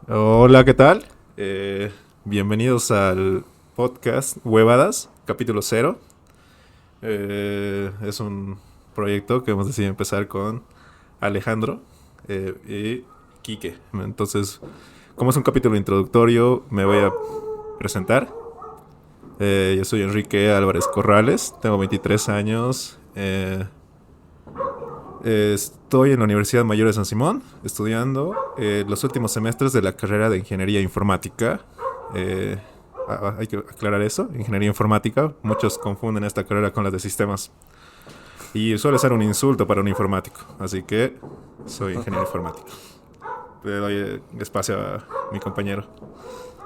Hola, ¿qué tal? Bienvenidos al podcast Huevadas, capítulo cero. Es un proyecto que hemos decidido empezar con Alejandro y Quique. Entonces, como es un capítulo introductorio, me voy a presentar. Yo soy Enrique Álvarez Corrales, tengo 23 años. Estoy en la Universidad Mayor de San Simón estudiando los últimos semestres de la carrera de Ingeniería Informática. Eh, Hay que aclarar eso, Ingeniería Informática. Muchos confunden esta carrera con las de sistemas y suele ser un insulto para un informático. Así que soy ingeniero informático. Le doy espacio a mi compañero.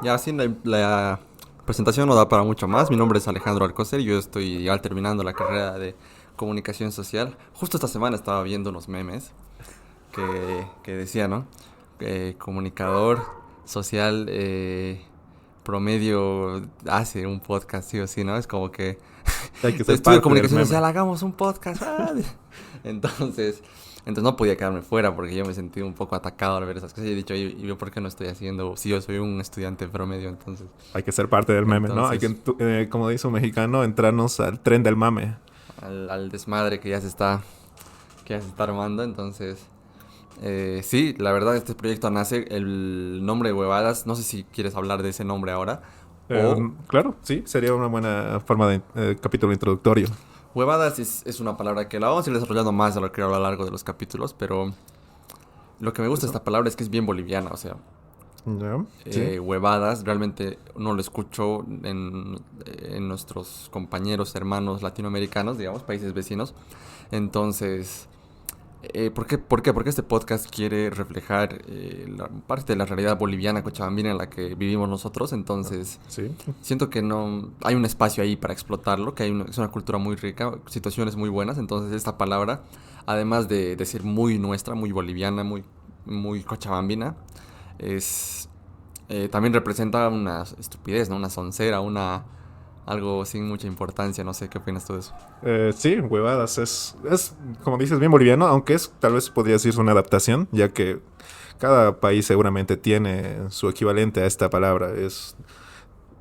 Ya, sí, la presentación no da para mucho más. Mi nombre es Alejandro Alcocer y yo estoy ya terminando la carrera de comunicación social. Justo esta semana estaba viendo unos memes que decía, ¿no? Comunicador social promedio hace un podcast, sí o sí, ¿no? Es como que Hay que ser estudio parte del comunicación meme. social, hagamos un podcast. Entonces, entonces no podía quedarme fuera porque yo me sentí un poco atacado al ver esas cosas y he dicho, ¿y yo por qué no estoy haciendo? Si yo soy un estudiante promedio, entonces. Hay que ser parte del meme, ¿no? Hay que, Entonces, como dice un mexicano, entrarnos al tren del mame. al desmadre que ya se está armando, entonces. Sí, la verdad este proyecto nace, el nombre de Huevadas, no sé si quieres hablar de ese nombre ahora, o Claro, sí, sería una buena forma de capítulo introductorio. Huevadas es una palabra que la vamos a ir desarrollando más a lo que a lo largo de los capítulos, pero lo que me gusta de Eso. esta palabra es que es bien boliviana, o sea, Ya, sí. huevadas, realmente no lo escucho en nuestros compañeros, hermanos latinoamericanos, digamos, países vecinos. Entonces, ¿por qué? Porque este podcast quiere reflejar parte de la realidad boliviana, cochabambina en la que vivimos nosotros. Entonces, Sí. siento que no hay un espacio ahí para explotarlo, que es una cultura muy rica, situaciones muy buenas. Entonces, esta palabra, además de ser muy nuestra, muy boliviana, muy cochabambina, es también representa una estupidez, ¿no? Una soncera, algo sin mucha importancia. No sé qué opinas tú de eso. Sí, huevadas. Es, como dices, bien boliviano, aunque es, tal vez podría decirse una adaptación, ya que cada país seguramente tiene su equivalente a esta palabra.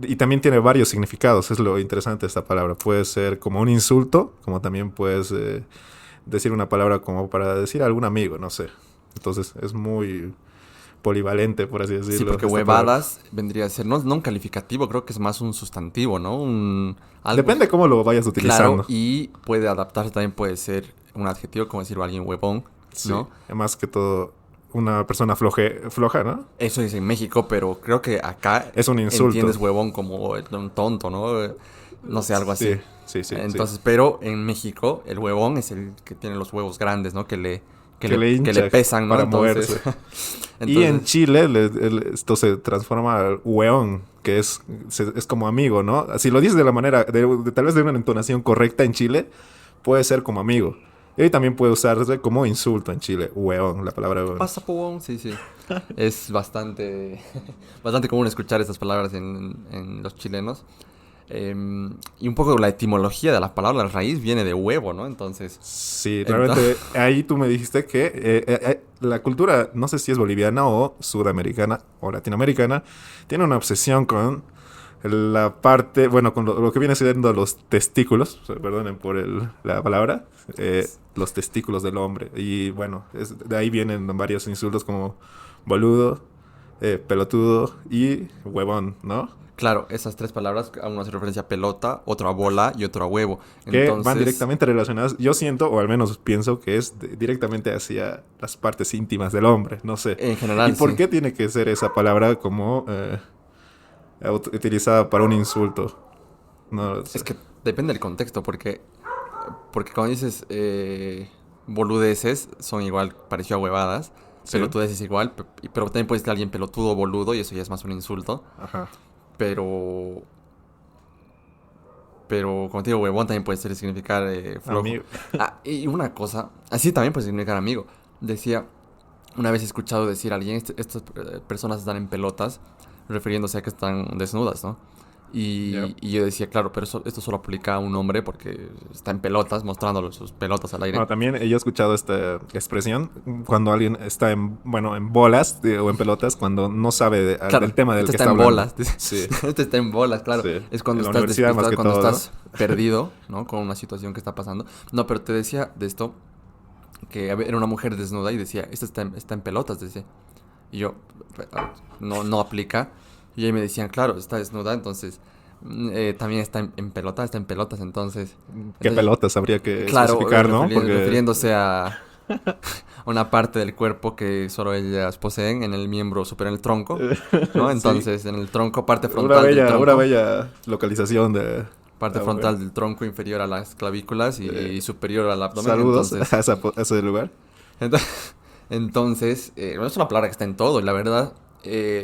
Y también tiene varios significados, es lo interesante de esta palabra. Puede ser como un insulto, como también puedes decir una palabra como para decir a algún amigo, no sé. Entonces es muy polivalente, por así Sí, decirlo, porque esta palabra. huevadas vendría a ser, no un calificativo, creo que es más un sustantivo, ¿no? Algo Depende cómo lo vayas claro utilizando. y puede adaptarse, también puede ser un adjetivo, como decir alguien huevón, Sí, ¿no? más que todo una persona floja, ¿no? Eso es en México, pero creo que acá Es un insulto. entiendes huevón como un tonto, ¿no? No sé, algo Sí, así. sí, sí, sí. Entonces, pero en México el huevón es el que tiene los huevos grandes, ¿no? Que le Que le hincha pesan, ¿no? para Entonces, moverse. Y en entonces, Chile esto se transforma al weón, que es como amigo, ¿no? Si lo dices de la manera, tal vez de una entonación correcta en Chile, puede ser como amigo. Y también puede usarse como insulto en Chile, weón, la palabra ¿qué weón. pasa, huevón? Sí, sí. Es bastante, bastante común escuchar estas palabras en los chilenos. Y un poco la etimología de la palabra, la raíz viene de huevo, ¿no? Entonces, Sí, entonces realmente ahí tú me dijiste que la cultura, no sé si es boliviana o sudamericana o latinoamericana, tiene una obsesión con la parte, bueno, con lo que viene siendo los testículos, o sea, perdonen por la palabra, los testículos del hombre. Y bueno, de ahí vienen varios insultos como boludo, pelotudo y huevón, ¿no? claro, esas tres palabras, a uno hace referencia a pelota, otro a bola y otro a huevo. Que van Entonces, directamente relacionadas, yo siento, o al menos pienso que es directamente hacia las partes íntimas del hombre, no sé. en ¿Y general, por sí. qué tiene que ser esa palabra como utilizada para un insulto? No lo sé. Es que depende del contexto, porque cuando dices boludeces, son igual, parecido a huevadas. Sí, Pelotudeces igual, pero también puede ser alguien pelotudo o boludo y eso ya es más un insulto. ajá. Pero, pero como te digo, huevón también puede ser significar flojo. Amigo. Ah, y una cosa, así también puede significar amigo. Decía, una vez he escuchado decir a alguien, estas personas están en pelotas, refiriéndose a que están desnudas, ¿no? Yep. Y yo decía, claro, pero esto solo aplica a un hombre porque está en pelotas, mostrándole sus pelotas al aire. No, también yo he escuchado esta expresión cuando alguien está en bolas o en pelotas, cuando no sabe del Claro, tema del este que está está en hablando. bolas. Sí, Este está en bolas, claro. sí. Es cuando En la estás universidad más despistado, que cuando todo, ¿no? estás perdido, ¿no? Con una situación que está pasando. No, pero te decía de esto, que era una mujer desnuda y decía, esta está en pelotas, decía. Y yo, no aplica. Y ahí me decían, claro, está desnuda, entonces también está en pelotas, entonces. ¿Qué Entonces, pelotas habría que claro, especificar, no? Porque refiriéndose a una parte del cuerpo que solo ellas poseen en el miembro superior, en el tronco, ¿no? sí, Entonces, en el tronco, parte frontal del una tronco, bella localización de parte la mujer. frontal del tronco inferior a las clavículas y superior al abdomen, Saludos entonces. a ese lugar. Entonces, bueno, es una palabra que está en todo, y la verdad,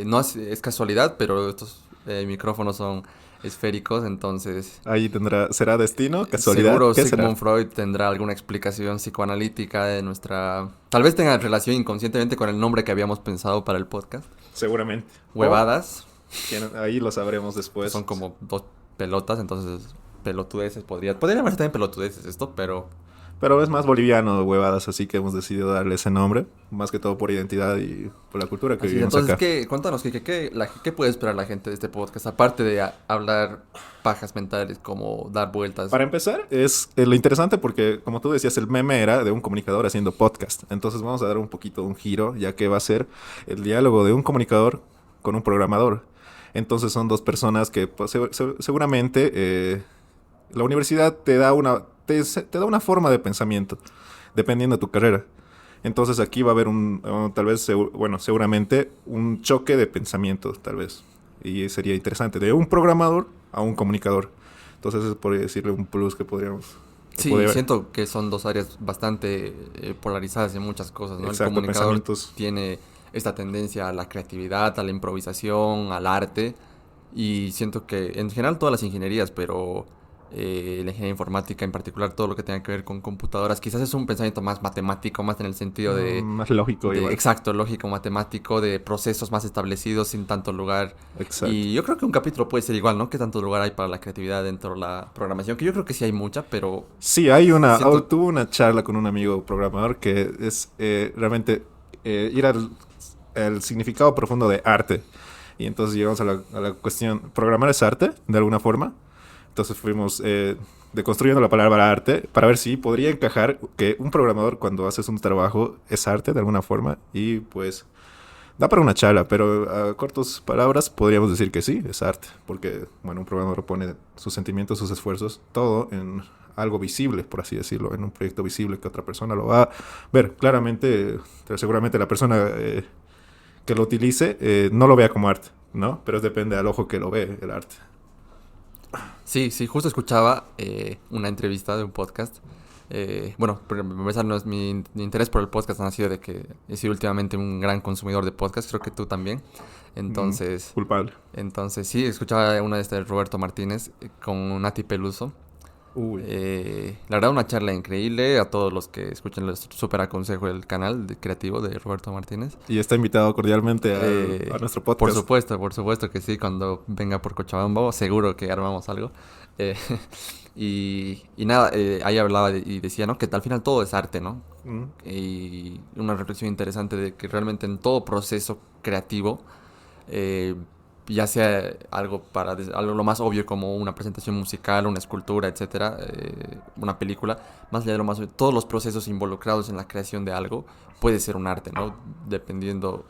no es casualidad, pero estos micrófonos son esféricos, entonces Ahí será destino, casualidad, seguro ¿qué será? Sigmund Freud tendrá alguna explicación psicoanalítica de nuestra... Tal vez tenga relación inconscientemente con el nombre que habíamos pensado para el podcast. Seguramente. Huevadas, Ahí lo sabremos que después. son como dos pelotas, entonces pelotudeces podría llamarse también pelotudeces esto, pero... Pero es más boliviano, huevadas, así que hemos decidido darle ese nombre, más que todo por identidad y por la cultura que Así es, vivimos entonces, acá. cuéntanos, ¿qué puede esperar la gente de este podcast? Aparte de hablar pajas mentales, como dar vueltas. Para empezar, es lo interesante porque, como tú decías, el meme era de un comunicador haciendo podcast. Entonces vamos a dar un poquito un giro, ya que va a ser el diálogo de un comunicador con un programador. Entonces son dos personas que pues, seguramente la universidad te da una forma de pensamiento, dependiendo de tu carrera. Entonces aquí va a haber seguramente un choque de pensamiento, tal vez. Y sería interesante, de un programador a un comunicador. Entonces eso podría decirle un plus que Sí, podría haber. siento que son dos áreas bastante polarizadas en muchas cosas, ¿no? El Exacto, comunicador pensamientos. tiene esta tendencia a la creatividad, a la improvisación, al arte, y siento que en general todas las ingenierías, pero la ingeniería informática en particular, todo lo que tenga que ver con computadoras, quizás es un pensamiento más matemático, más en el sentido Más lógico igual. exacto, lógico, matemático, de procesos más establecidos sin tanto lugar. Exacto. Y yo creo que un capítulo puede ser igual, ¿no? ¿Qué tanto lugar hay para la creatividad dentro de la programación? Que yo creo que sí hay mucha, pero Sí, siento... tuve una charla con un amigo programador que es realmente ir al significado profundo de arte. Y entonces llegamos a la cuestión, ¿programar es arte de alguna forma? Entonces fuimos deconstruyendo la palabra arte para ver si podría encajar que un programador cuando haces un trabajo es arte de alguna forma. Y pues da para una charla, pero a cortas palabras podríamos decir que sí, es arte. Porque, bueno, un programador pone sus sentimientos, sus esfuerzos, todo en algo visible, por así decirlo, en un proyecto visible que otra persona lo va a ver. Claramente, seguramente la persona que lo utilice no lo vea como arte, ¿no? Pero depende al ojo que lo ve el arte. Sí, sí, justo escuchaba una entrevista de un podcast. Bueno, para empezar, no es mi interés por el podcast ha nacido de que he sido últimamente un gran consumidor de podcast, creo que tú también. Entonces, Culpable. sí, escuchaba una de estas de Roberto Martínez con Nati Peluso. Uy. La verdad, una charla increíble. A todos los que escuchen, les súper aconsejo el canal creativo de Roberto Martínez. Y está invitado cordialmente a nuestro podcast. Por supuesto que sí. Cuando venga por Cochabamba, seguro que armamos algo. Eh, y nada, ahí hablaba y decía, ¿no? Que al final todo es arte, ¿no? Mm. Y una reflexión interesante de que realmente en todo proceso creativo, eh, ya sea algo lo más obvio como una presentación musical, una escultura, etcétera, una película, más allá de lo más obvio, todos los procesos involucrados en la creación de algo puede ser un arte, ¿no? Dependiendo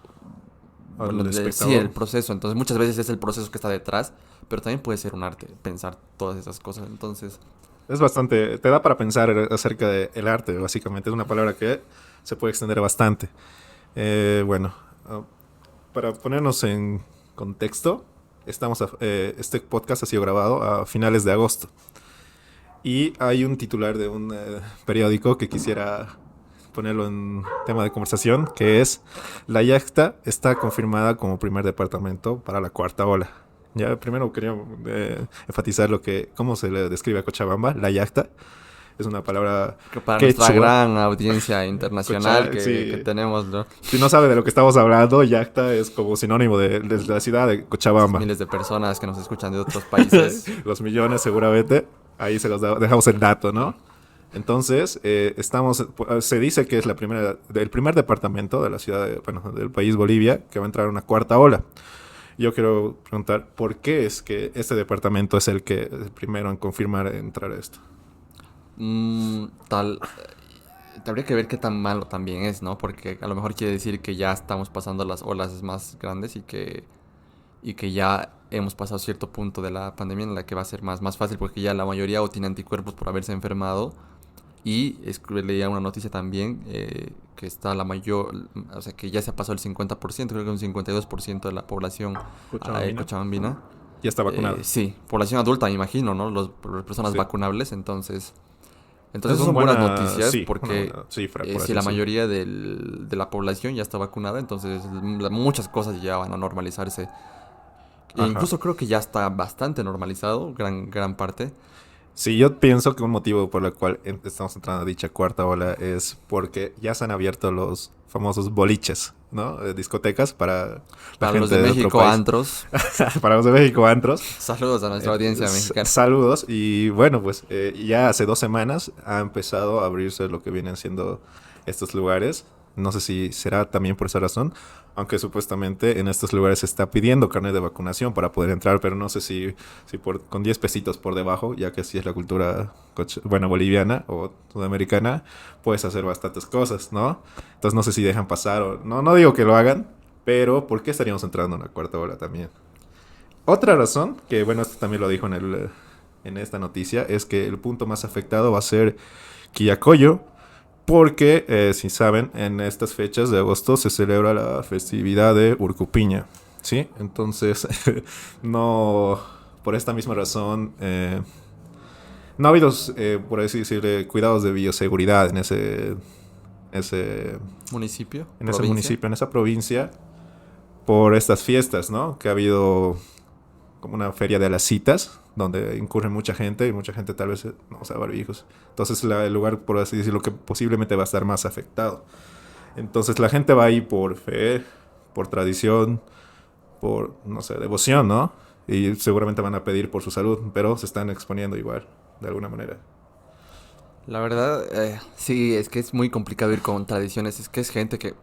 sí, el proceso. Entonces muchas veces es el proceso que está detrás, pero también puede ser un arte pensar todas esas cosas. Entonces Es bastante, te da para pensar acerca del arte, básicamente. Es una palabra que se puede extender bastante. Bueno, para ponernos en contexto, este podcast ha sido grabado a finales de agosto. Y hay un titular de un periódico que quisiera ponerlo en tema de conversación, que es: la Yacta está confirmada como primer departamento para la cuarta ola. Ya primero quería enfatizar cómo se le describe a Cochabamba, la Yacta. Es una palabra Que para quechua. nuestra gran audiencia internacional Sí. que tenemos, ¿no? Si no sabe de lo que estamos hablando, Yacta es como sinónimo de la ciudad de Cochabamba. Miles de personas que nos escuchan de otros países. Los millones seguramente. Ahí se los dejamos el dato, ¿no? Entonces, se dice que es el primer departamento de la ciudad, del país Bolivia, que va a entrar una cuarta ola. Yo quiero preguntar, ¿por qué es que este departamento es el primero en confirmar entrar esto? Habría que ver qué tan malo también es, ¿no? Porque a lo mejor quiere decir que ya estamos pasando las olas más grandes y que ya hemos pasado cierto punto de la pandemia en la que va a ser más fácil porque ya la mayoría o tiene anticuerpos por haberse enfermado. Y leía una noticia también que está o sea, que ya se ha pasado el 50%, creo que un 52% de la población cochabambina. Ya está vacunado. Sí, población adulta, me imagino, ¿no? Las personas Sí. vacunables, entonces Es son buenas buena- noticias sí, porque una cifra, por si así la decirlo. mayoría de la población ya está vacunada, entonces muchas cosas ya van a normalizarse. E Ajá. incluso creo que ya está bastante normalizado, gran parte. Sí, yo pienso que un motivo por el cual estamos entrando a dicha cuarta ola es porque ya se han abierto los famosos boliches, ¿no? Discotecas para la Para gente los de otro México, país. antros. Para los de México, antros. Saludos a nuestra audiencia mexicana. Saludos. Y bueno, pues ya hace 2 semanas ha empezado a abrirse lo que vienen siendo estos lugares. No sé si será también por esa razón, aunque supuestamente en estos lugares se está pidiendo carnet de vacunación para poder entrar, pero no sé si con 10 pesitos por debajo, ya que así es la cultura boliviana o sudamericana, puedes hacer bastantes cosas, ¿no? Entonces no sé si dejan pasar o no digo que lo hagan, pero ¿por qué estaríamos entrando en la cuarta ola también? Otra razón, que bueno, esto también lo dijo en esta noticia, es que el punto más afectado va a ser Quillacollo, porque, si saben, en estas fechas de agosto se celebra la festividad de Urcupiña, ¿sí? Entonces, no, por esta misma razón, no ha habido, por así decirlo, cuidados de bioseguridad ese Municipio, en ese provincia. municipio, en esa provincia, por estas fiestas, ¿no? Que ha habido como una feria de las citas, donde incurre mucha gente y mucha gente tal vez no usa barbijos. Entonces el lugar, por así decirlo, que posiblemente va a estar más afectado. Entonces la gente va ahí por fe, por tradición, por, no sé, devoción, ¿no? Y seguramente van a pedir por su salud, pero se están exponiendo igual, de alguna manera. La verdad, sí, es que es muy complicado ir con tradiciones. Es que es gente que,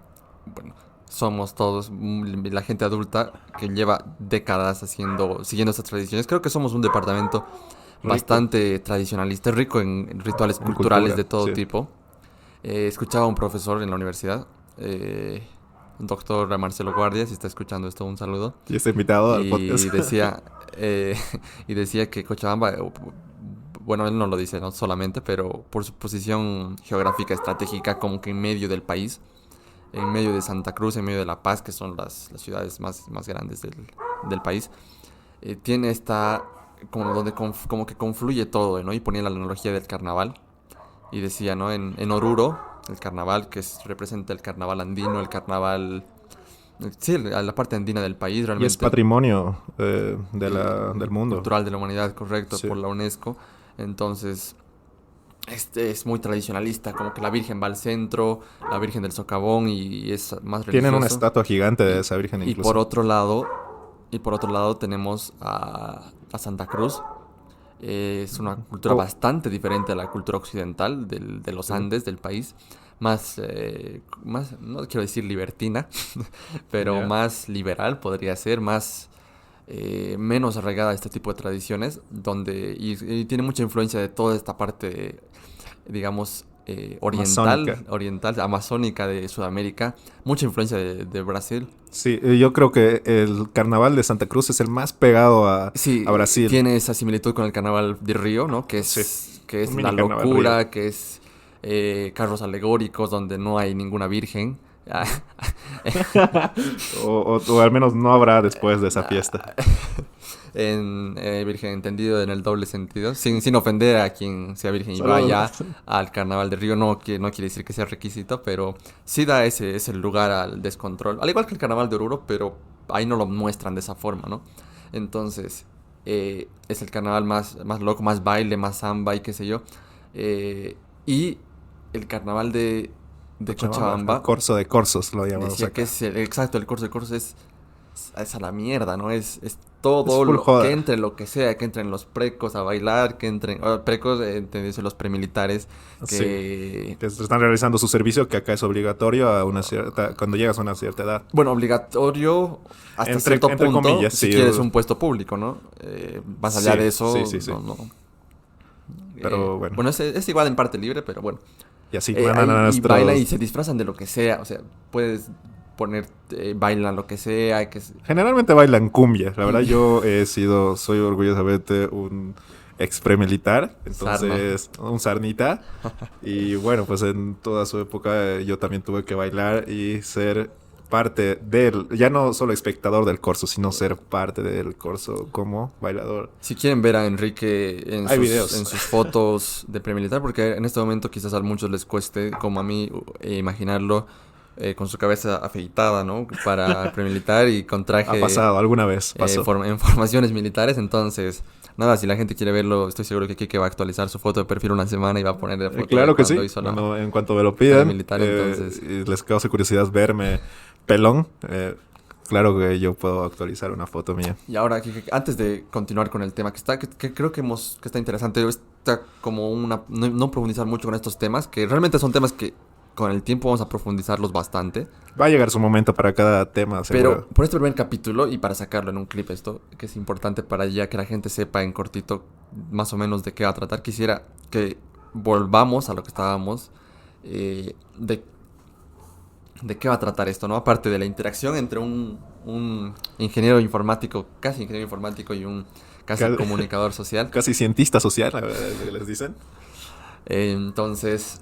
bueno, somos todos la gente adulta que lleva décadas siguiendo estas tradiciones. Creo que somos un departamento bastante tradicionalista, rico en rituales En culturales cultura, de todo sí. tipo. Escuchaba a un profesor en la universidad, doctor Marcelo Guardia, si está escuchando esto, un saludo. Y está invitado al Y podcast. decía, y decía que Cochabamba, bueno, él no lo dice, no solamente, pero por su posición geográfica estratégica, como que en medio del país, en medio de Santa Cruz, en medio de La Paz, que son las ciudades más grandes del país, tiene como donde como que confluye todo, ¿no? Y ponía la analogía del carnaval, y decía, ¿no? En Oruro, el carnaval, representa el carnaval andino, el carnaval... Sí, la parte andina del país, Y realmente. es patrimonio del mundo. Cultural de la humanidad, correcto, Sí. por la UNESCO. Entonces, es muy tradicionalista, como que la Virgen va al centro, la Virgen del Socavón y es más religioso. Tienen una estatua gigante de Y- esa Virgen y incluso. por otro lado tenemos a Santa Cruz. Es una cultura bastante diferente a la cultura occidental de los Andes, del país. Más, no quiero decir libertina, pero Ya. más liberal podría ser, menos arraigada a este tipo de tradiciones, y tiene mucha influencia de toda esta parte, digamos, oriental, amazónica de Sudamérica, mucha influencia de Brasil. Sí, yo creo que el carnaval de Santa Cruz es el más pegado a Brasil. Tiene esa similitud con el carnaval de Río, ¿no? Que es Un la mini carnaval locura, Río. que es carros alegóricos donde no hay ninguna virgen. o al menos no habrá después de esa fiesta. Virgen entendido en el doble sentido, sin ofender a quien sea virgen y Solo- vaya al carnaval de Río, no quiere decir que sea requisito, pero sí da ese lugar al descontrol, al igual que el carnaval de Oruro, pero ahí no lo muestran de esa forma, ¿no? Entonces, es el carnaval más loco, más baile, más samba y qué sé yo. Y el carnaval de Cochabamba, Cochabamba el corso de corsos lo llamamos decía acá. que exacto, el corso es a la mierda, ¿no? Es Es todo full lo que joda. entre lo que sea, que entren los precos a bailar, que entren, precos, entendiese, los premilitares, Sí. que, Que están realizando su servicio, que acá es obligatorio a una cierta, cuando llegas a una cierta edad. bueno, obligatorio hasta cierto Entre punto comillas, si sí. quieres un puesto público, ¿no? Más allá Sí, de sí, eso, sí, sí. no, no. Pero bueno, Bueno, es igual en parte libre, pero bueno. y así mandan Ahí, a y bailan y nuestros... se disfrazan de lo que sea, o sea, puedes poner, bailan lo que sea, Generalmente bailan cumbia. La verdad, soy orgullosamente un ex premilitar, sarna. entonces un sarnita. Y bueno, pues en toda su época yo también tuve que bailar y ser parte del, ya no solo espectador del corso, sino ser parte del corso como bailador. Si quieren ver a Enrique Hay en videos. sus fotos de premilitar, porque en este momento quizás a muchos les cueste, como a mí, imaginarlo con su cabeza afeitada, ¿no? Para premilitar y con Ha traje pasado, alguna vez pasó. en formaciones militares. Entonces, nada, si la gente quiere verlo, estoy seguro que Kike va a actualizar su foto de perfil una semana y va a poner la foto de Claro que cuando sí. hizo Bueno, en cuanto me lo la pidan militar. Entonces, y les cause curiosidad verme pelón, claro que yo puedo actualizar una foto mía. y ahora, Kike, antes de continuar con el tema que creo que está interesante, está como no profundizar mucho con estos temas, que realmente son temas que con el tiempo vamos a profundizarlos bastante. Va a llegar su momento para cada tema, Pero seguro. por este primer capítulo, y para sacarlo en un clip esto, que es importante para ya que la gente sepa en cortito más o menos de qué va a tratar, quisiera que volvamos a lo que estábamos, de qué va a tratar esto, ¿no? Aparte de la interacción entre un ingeniero informático, casi ingeniero informático, y un casi Ca- comunicador social. Casi cientista social, les dicen. Entonces,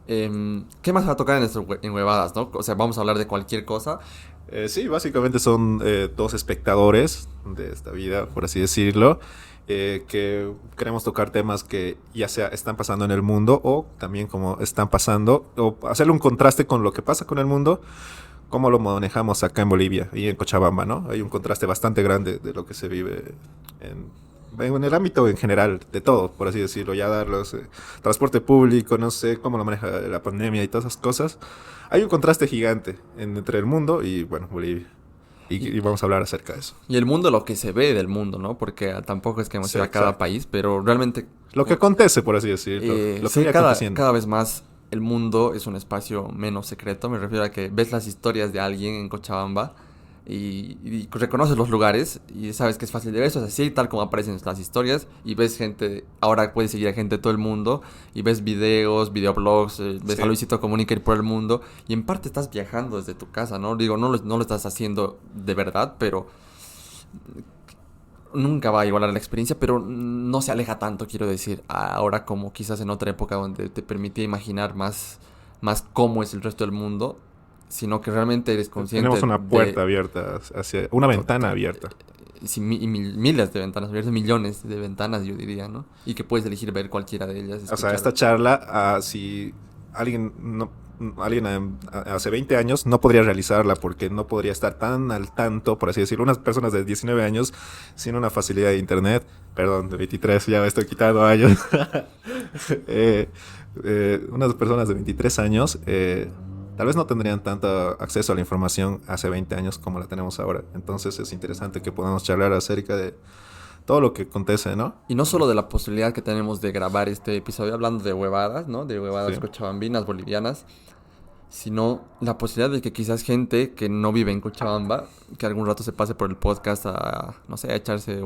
¿qué más va a tocar en huevadas, no? O sea, vamos a hablar de cualquier cosa. Sí, básicamente son dos espectadores de esta vida, por así decirlo, que queremos tocar temas que ya sea están pasando en el mundo o también como están pasando, o hacerle un contraste con lo que pasa con el mundo, cómo lo manejamos acá en Bolivia y en Cochabamba, ¿no? Hay un contraste bastante grande de lo que se vive en el ámbito en general, de todo, por así decirlo, ya darlos, transporte público, no sé, cómo lo maneja la pandemia y todas esas cosas. Hay un contraste gigante entre el mundo y, bueno, Bolivia. Y, Y vamos a hablar acerca de eso. y el mundo, lo que se ve del mundo, ¿no? Porque tampoco es que hemos Sí, ido a cada exacto. país, pero realmente Lo que acontece, por así decirlo, lo que sí, vaya aconteciendo. cada vez más el mundo es un espacio menos secreto. Me refiero a que ves las historias de alguien en Cochabamba y reconoces los lugares y sabes que es fácil de ver. Eso es así, tal como aparecen las historias. Y ves gente, ahora puedes seguir a gente de todo el mundo y ves videos, videoblogs, ves Sí. a Luisito Comunica ir por el mundo. Y en parte estás viajando desde tu casa, ¿no? Digo, no lo estás haciendo de verdad, pero nunca va a igualar la experiencia, pero no se aleja tanto, quiero decir, ahora como quizás en otra época donde te permitía imaginar más cómo es el resto del mundo, sino que realmente eres consciente Tenemos una puerta de abierta hacia una ventana total- abierta. sí, miles de ventanas abiertas, millones de ventanas, yo diría, ¿no? Y que puedes elegir ver cualquiera de ellas, O sea, escuchar. esta charla, si alguien alguien hace 20 años no podría realizarla porque no podría estar tan al tanto, por así decirlo. Unas personas de 19 años sin una facilidad de internet, perdón, de 23, ya me estoy quitando años. eh, unas personas de 23 años tal vez no tendrían tanto acceso a la información hace 20 años como la tenemos ahora. Entonces es interesante que podamos charlar acerca de todo lo que acontece, ¿no? Y no solo de la posibilidad que tenemos de grabar este episodio hablando de huevadas, ¿no? De huevadas Sí. cochabambinas, bolivianas, sino la posibilidad de que quizás gente que no vive en Cochabamba, que algún rato se pase por el podcast no sé, a echarse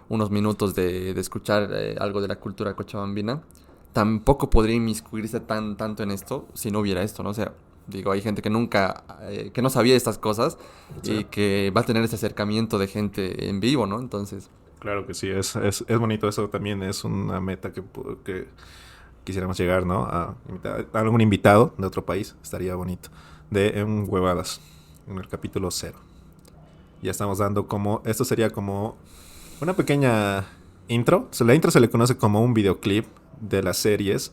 unos minutos de escuchar algo de la cultura cochabambina, tampoco podría inmiscuirse tanto en esto si no hubiera esto, ¿no? O sea, digo, hay gente que nunca, que no sabía estas cosas Sí. y que va a tener ese acercamiento de gente en vivo, ¿no? Entonces, Claro que sí, es bonito. Eso también es una meta que quisiéramos llegar, ¿no? A algún invitado de otro país, estaría bonito. De en Huevadas, en el capítulo 0. Ya estamos dando como, esto sería como una pequeña intro. La intro se le conoce como un videoclip de las series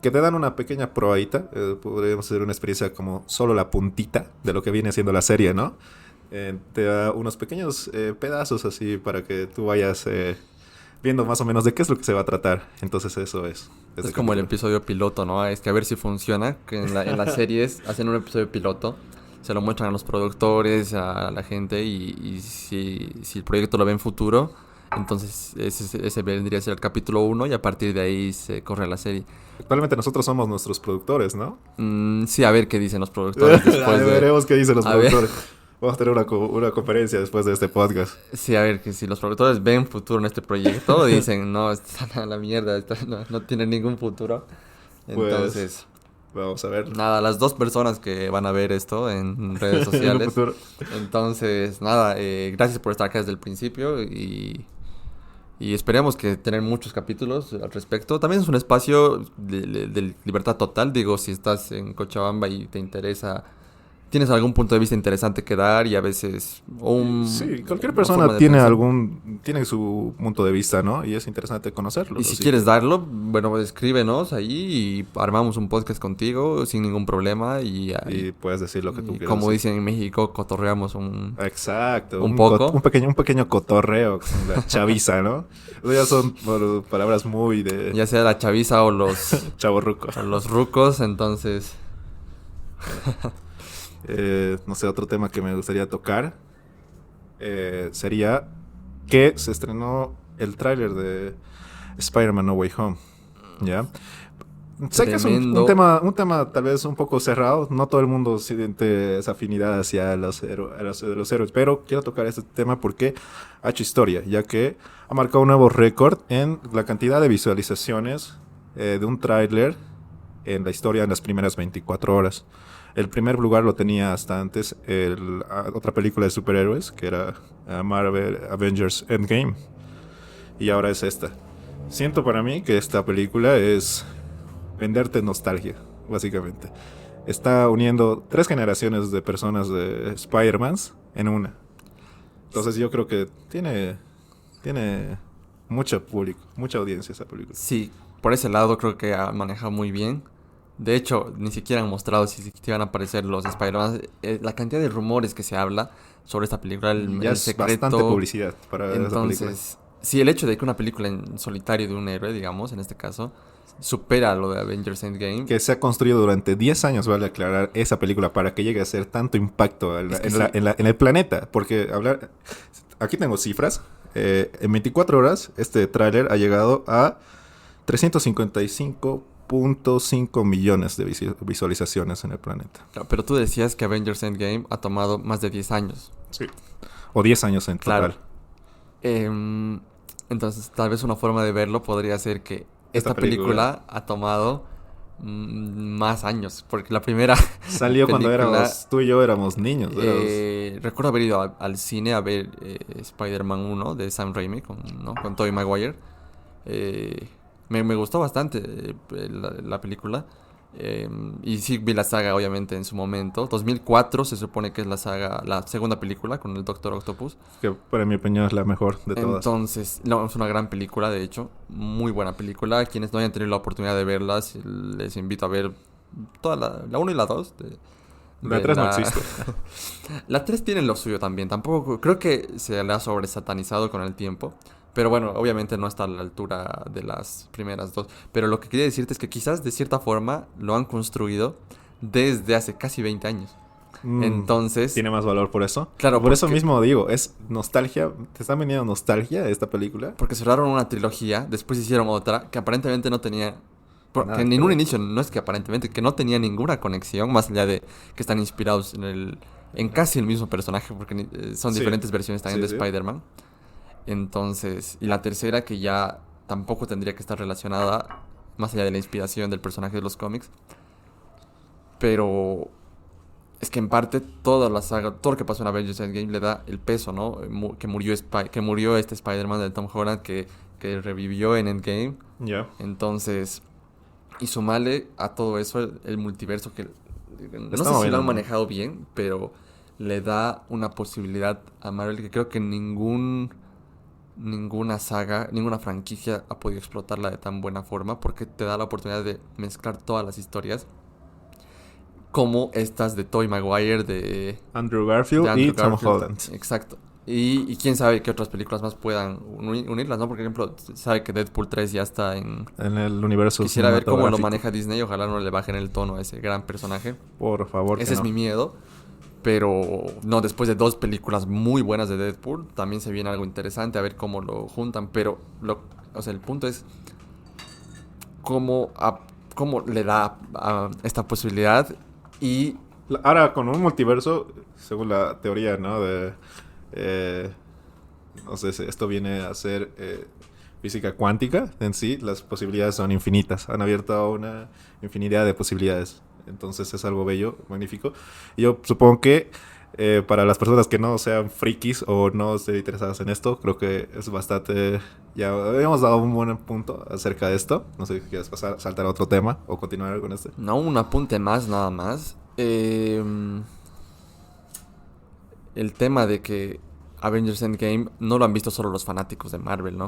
que te dan una pequeña probadita. Podríamos hacer una experiencia como solo la puntita de lo que viene siendo la serie, ¿no? Te da unos pequeños pedazos así para que tú vayas viendo más o menos de qué es lo que se va a tratar. Entonces eso es. Es como el episodio piloto, ¿no? Es que a ver si funciona, que en las series hacen un episodio piloto, se lo muestran a los productores, a la gente, y si el proyecto lo ve en futuro, entonces ese vendría a ser el capítulo 1 y a partir de ahí se corre la serie. Actualmente nosotros somos nuestros productores, ¿no? Sí, a ver qué dicen los productores después de... Veremos qué dicen los A ver. productores. Vamos a tener una conferencia después de este podcast. Sí, a ver, que si los productores ven futuro en este proyecto, dicen, no, está a la mierda, no tiene ningún futuro. Pues, Entonces, vamos a ver. nada, las dos personas que van a ver esto en redes En un sociales. futuro. Entonces, nada, gracias por estar acá desde el principio y esperemos que tener muchos capítulos al respecto. También es un espacio de libertad total, digo, si estás en Cochabamba y te interesa... Tienes algún punto de vista interesante que dar y a veces... Sí, cualquier persona tiene su punto de vista, ¿no? Y es interesante conocerlo. Y si quieres darlo, bueno, escríbenos ahí y armamos un podcast contigo sin ningún problema. Y puedes decir lo que tú quieras. Como dicen en México, cotorreamos un... Exacto. Un poco. Un pequeño cotorreo con la chaviza, ¿no? Ya son palabras muy de... Ya sea la chaviza o los... chavorrucos. O los rucos, entonces... No sé, otro tema que me gustaría tocar sería que se estrenó el tráiler de Spider-Man No Way Home, ¿ya? Sé que es un tema tal vez un poco cerrado, no todo el mundo siente esa afinidad hacia los héroes, pero quiero tocar este tema porque ha hecho historia, ya que ha marcado un nuevo récord en la cantidad de visualizaciones de un tráiler en la historia en las primeras 24 horas. El primer lugar lo tenía hasta antes otra película de superhéroes, que era Marvel Avengers Endgame. Y ahora es esta. Siento para mí que esta película es venderte nostalgia, básicamente. Está uniendo 3 generaciones de personas de Spider-Mans en una. Entonces yo creo que tiene mucho público, mucha audiencia esa película. Sí, por ese lado creo que ha manejado muy bien. De hecho, ni siquiera han mostrado si iban a aparecer los Spider-Man. La cantidad de rumores que se habla sobre esta película, ya el es secreto. bastante publicidad para esa película. Entonces, sí, el hecho de que una película en solitario de un héroe, digamos, en este caso, supera lo de Avengers Endgame. Que se ha construido durante 10 años, vale aclarar, esa película para que llegue a hacer tanto impacto en el planeta. Porque aquí tengo cifras. En 24 horas, este tráiler ha llegado a 355.5 millones de visualizaciones en el planeta. Pero tú decías que Avengers Endgame ha tomado más de 10 años. Sí. O 10 años en total. Entonces, tal vez una forma de verlo podría ser que esta película ha tomado más años. Porque la primera salió cuando tú y yo éramos niños. Recuerdo haber ido al cine a ver Spider-Man 1 de Sam Raimi con Tobey Maguire. Me gustó bastante la película. Y sí vi la saga, obviamente, en su momento. 2004 se supone que es la segunda película con el Doctor Octopus. Que para mi opinión es la mejor de todas. Entonces, no, es una gran película, de hecho. Muy buena película. Quienes no hayan tenido la oportunidad de verlas, les invito a ver toda la 1 y la 2. La 3 no existe. La 3 tiene lo suyo también. Tampoco creo que se le ha sobresatanizado con el tiempo. Pero bueno, obviamente no está a la altura de las primeras 2. Pero lo que quería decirte es que quizás de cierta forma lo han construido desde hace casi 20 años. Entonces... ¿Tiene más valor por eso? Claro, por eso mismo digo, es nostalgia. ¿Te están vendiendo nostalgia esta película? Porque cerraron una trilogía, después hicieron otra que aparentemente no tenía... Porque en un inicio, no es que aparentemente, que no tenía ninguna conexión, más allá de que están inspirados en casi el mismo personaje, porque son diferentes versiones también de Spider-Man. Entonces, y la tercera que ya tampoco tendría que estar relacionada, más allá de la inspiración del personaje de los cómics. Pero es que en parte toda la saga, todo lo que pasó en Avengers Endgame le da el peso, ¿no? Que murió este Spider-Man de Tom Holland que revivió en Endgame. Ya. Entonces, y sumarle a todo eso el multiverso que no sé si lo han manejado bien, pero le da una posibilidad a Marvel que creo que ninguna saga, ninguna franquicia ha podido explotarla de tan buena forma, porque te da la oportunidad de mezclar todas las historias, como estas de Tobey Maguire, de Andrew Garfield y Tom Holland. Exacto. Y quién sabe qué otras películas más puedan unirlas, ¿no? Por ejemplo, sabe que Deadpool 3 ya está en... En el universo Quisiera ver cómo lo cinematográfico. maneja Disney. Ojalá no le bajen el tono a ese gran personaje. Por favor, Ese que es no. mi miedo. Pero no, después de 2 películas muy buenas de Deadpool, también se viene algo interesante a ver cómo lo juntan. Pero, o sea, el punto es cómo, cómo le da a esta posibilidad. Y Ahora, con un multiverso, según la teoría, ¿no? Eh, no sé si esto viene a ser física cuántica en sí, las posibilidades son infinitas. Han abierto una infinidad de posibilidades. Entonces es algo bello, magnífico. Y yo supongo que para las personas que no sean frikis o no estén interesadas en esto, creo que es bastante... Ya habíamos dado un buen punto acerca de esto. No sé si quieres pasar, saltar a otro tema o continuar con este. no, un apunte más, nada más. El tema de que Avengers Endgame no lo han visto solo los fanáticos de Marvel, ¿no?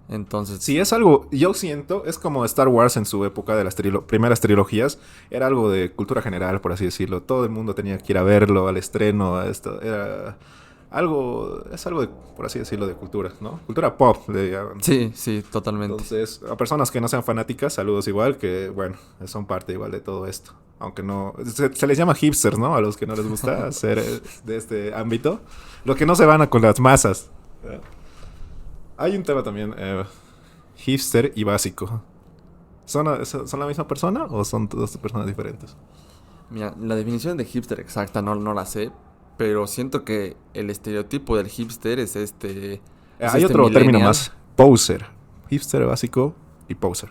Sí, Entonces, es algo, yo siento, es como Star Wars en su época de las primeras trilogías, era algo de cultura general, por así decirlo. Todo el mundo tenía que ir a verlo, al estreno, a esto. Era algo, es algo, de, por así decirlo, de cultura, ¿no? Cultura pop, le llaman. sí, sí, totalmente. Entonces, a personas que no sean fanáticas, saludos igual, que bueno, son parte igual de todo esto. Aunque no, se les llama hipsters, ¿no? A los que no les gusta ser de este ámbito. Los que no se van a con las masas. Hay un tema también, hipster y básico. ¿Son la misma persona o son dos personas diferentes? Mira, la definición de hipster exacta no la sé, pero siento que el estereotipo del hipster es Hay este otro término millennial. más, poser. Hipster básico y poser.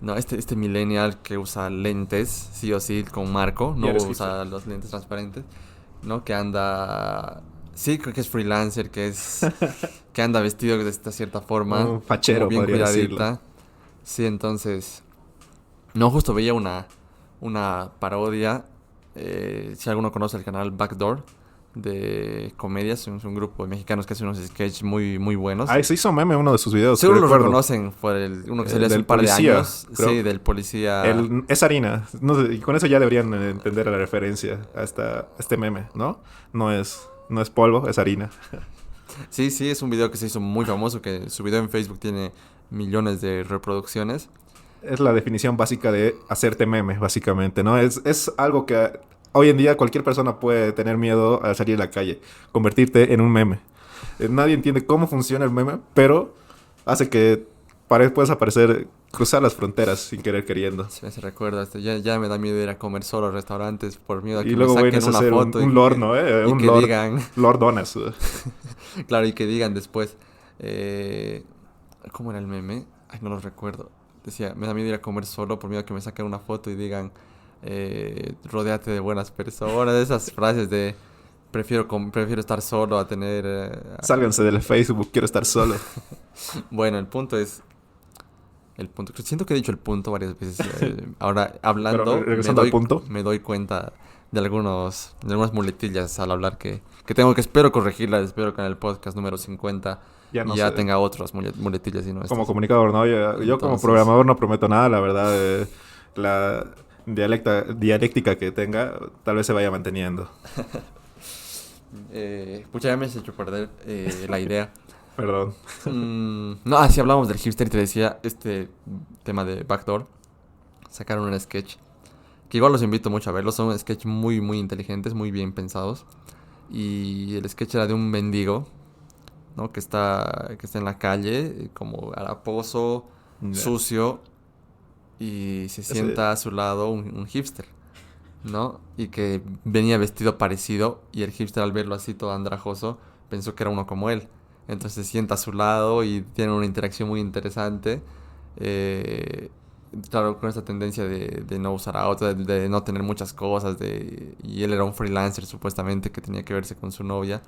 No, este millennial que usa lentes, sí o sí, con marco, Y no eres hipster. usa los lentes transparentes, ¿no? Que anda... Sí, creo que es freelancer, que anda vestido de esta cierta forma, Un como fachero, bien podría decirlo. cuidadita. Sí, entonces... No, justo veía una parodia, si alguno conoce el canal Backdoor, de comedias, es un grupo de mexicanos que hace unos sketches muy, muy buenos. Ah, se hizo meme uno de sus videos, que Seguro lo recuerdo. reconocen por uno que salió El hace del un par de policía, años. creo. Sí, del policía. Es harina. No sé, y con eso ya deberían entender la referencia a este meme, ¿no? No es polvo, es harina. Sí, sí, es un video que se hizo muy famoso, que su video en Facebook tiene millones de reproducciones. Es la definición básica de hacerte meme, básicamente, ¿no? Es algo que hoy en día cualquier persona puede tener miedo al salir a la calle, convertirte en un meme. Nadie entiende cómo funciona el meme, pero hace que puedas aparecer, cruzar las fronteras sin querer queriendo. Se me hace recuerdo, ya me da miedo ir a comer solo a restaurantes por miedo a Y que me luego saquen vienes a una ser foto un lord, ¿no? y Un que lord, digan, Lord Donas. claro, y que digan después, eh, ¿cómo era el meme? Ay, no lo recuerdo. Decía, me da miedo ir a comer solo por miedo a que me saquen una foto y digan, rodéate de buenas personas. Esas frases de, prefiero estar solo a tener... Sálganse del Facebook, quiero estar solo. Bueno, el punto es... El punto, siento que he dicho el punto varias veces. Ahora, hablando, Pero regresando al punto. me doy cuenta de algunas muletillas al hablar que tengo que espero corregirlas. Espero que en el podcast número 50 Ya no ya sé. tenga otras muletillas y no Como estas. comunicador, ¿no? Yo como Entonces, programador no prometo nada, la verdad. La dialéctica que tenga tal vez se vaya manteniendo. pucha, ya me has hecho perder la idea. Perdón. No, así hablamos del hipster y te decía este tema de Backdoor. Sacaron un sketch que igual los invito mucho a verlo. Son sketches muy, muy inteligentes, muy bien pensados. Y el sketch era de un mendigo, ¿no? Que está en la calle, como haraposo, Ya. sucio, y se Ese- sienta a su lado un hipster, ¿no? Y que venía vestido parecido, y el hipster al verlo así todo andrajoso, pensó que era uno como él. Entonces se sienta a su lado y tienen una interacción muy interesante. Eh, claro, con esta tendencia de no usar auto, de no tener muchas cosas, y él era un freelancer supuestamente que tenía que verse con su novia.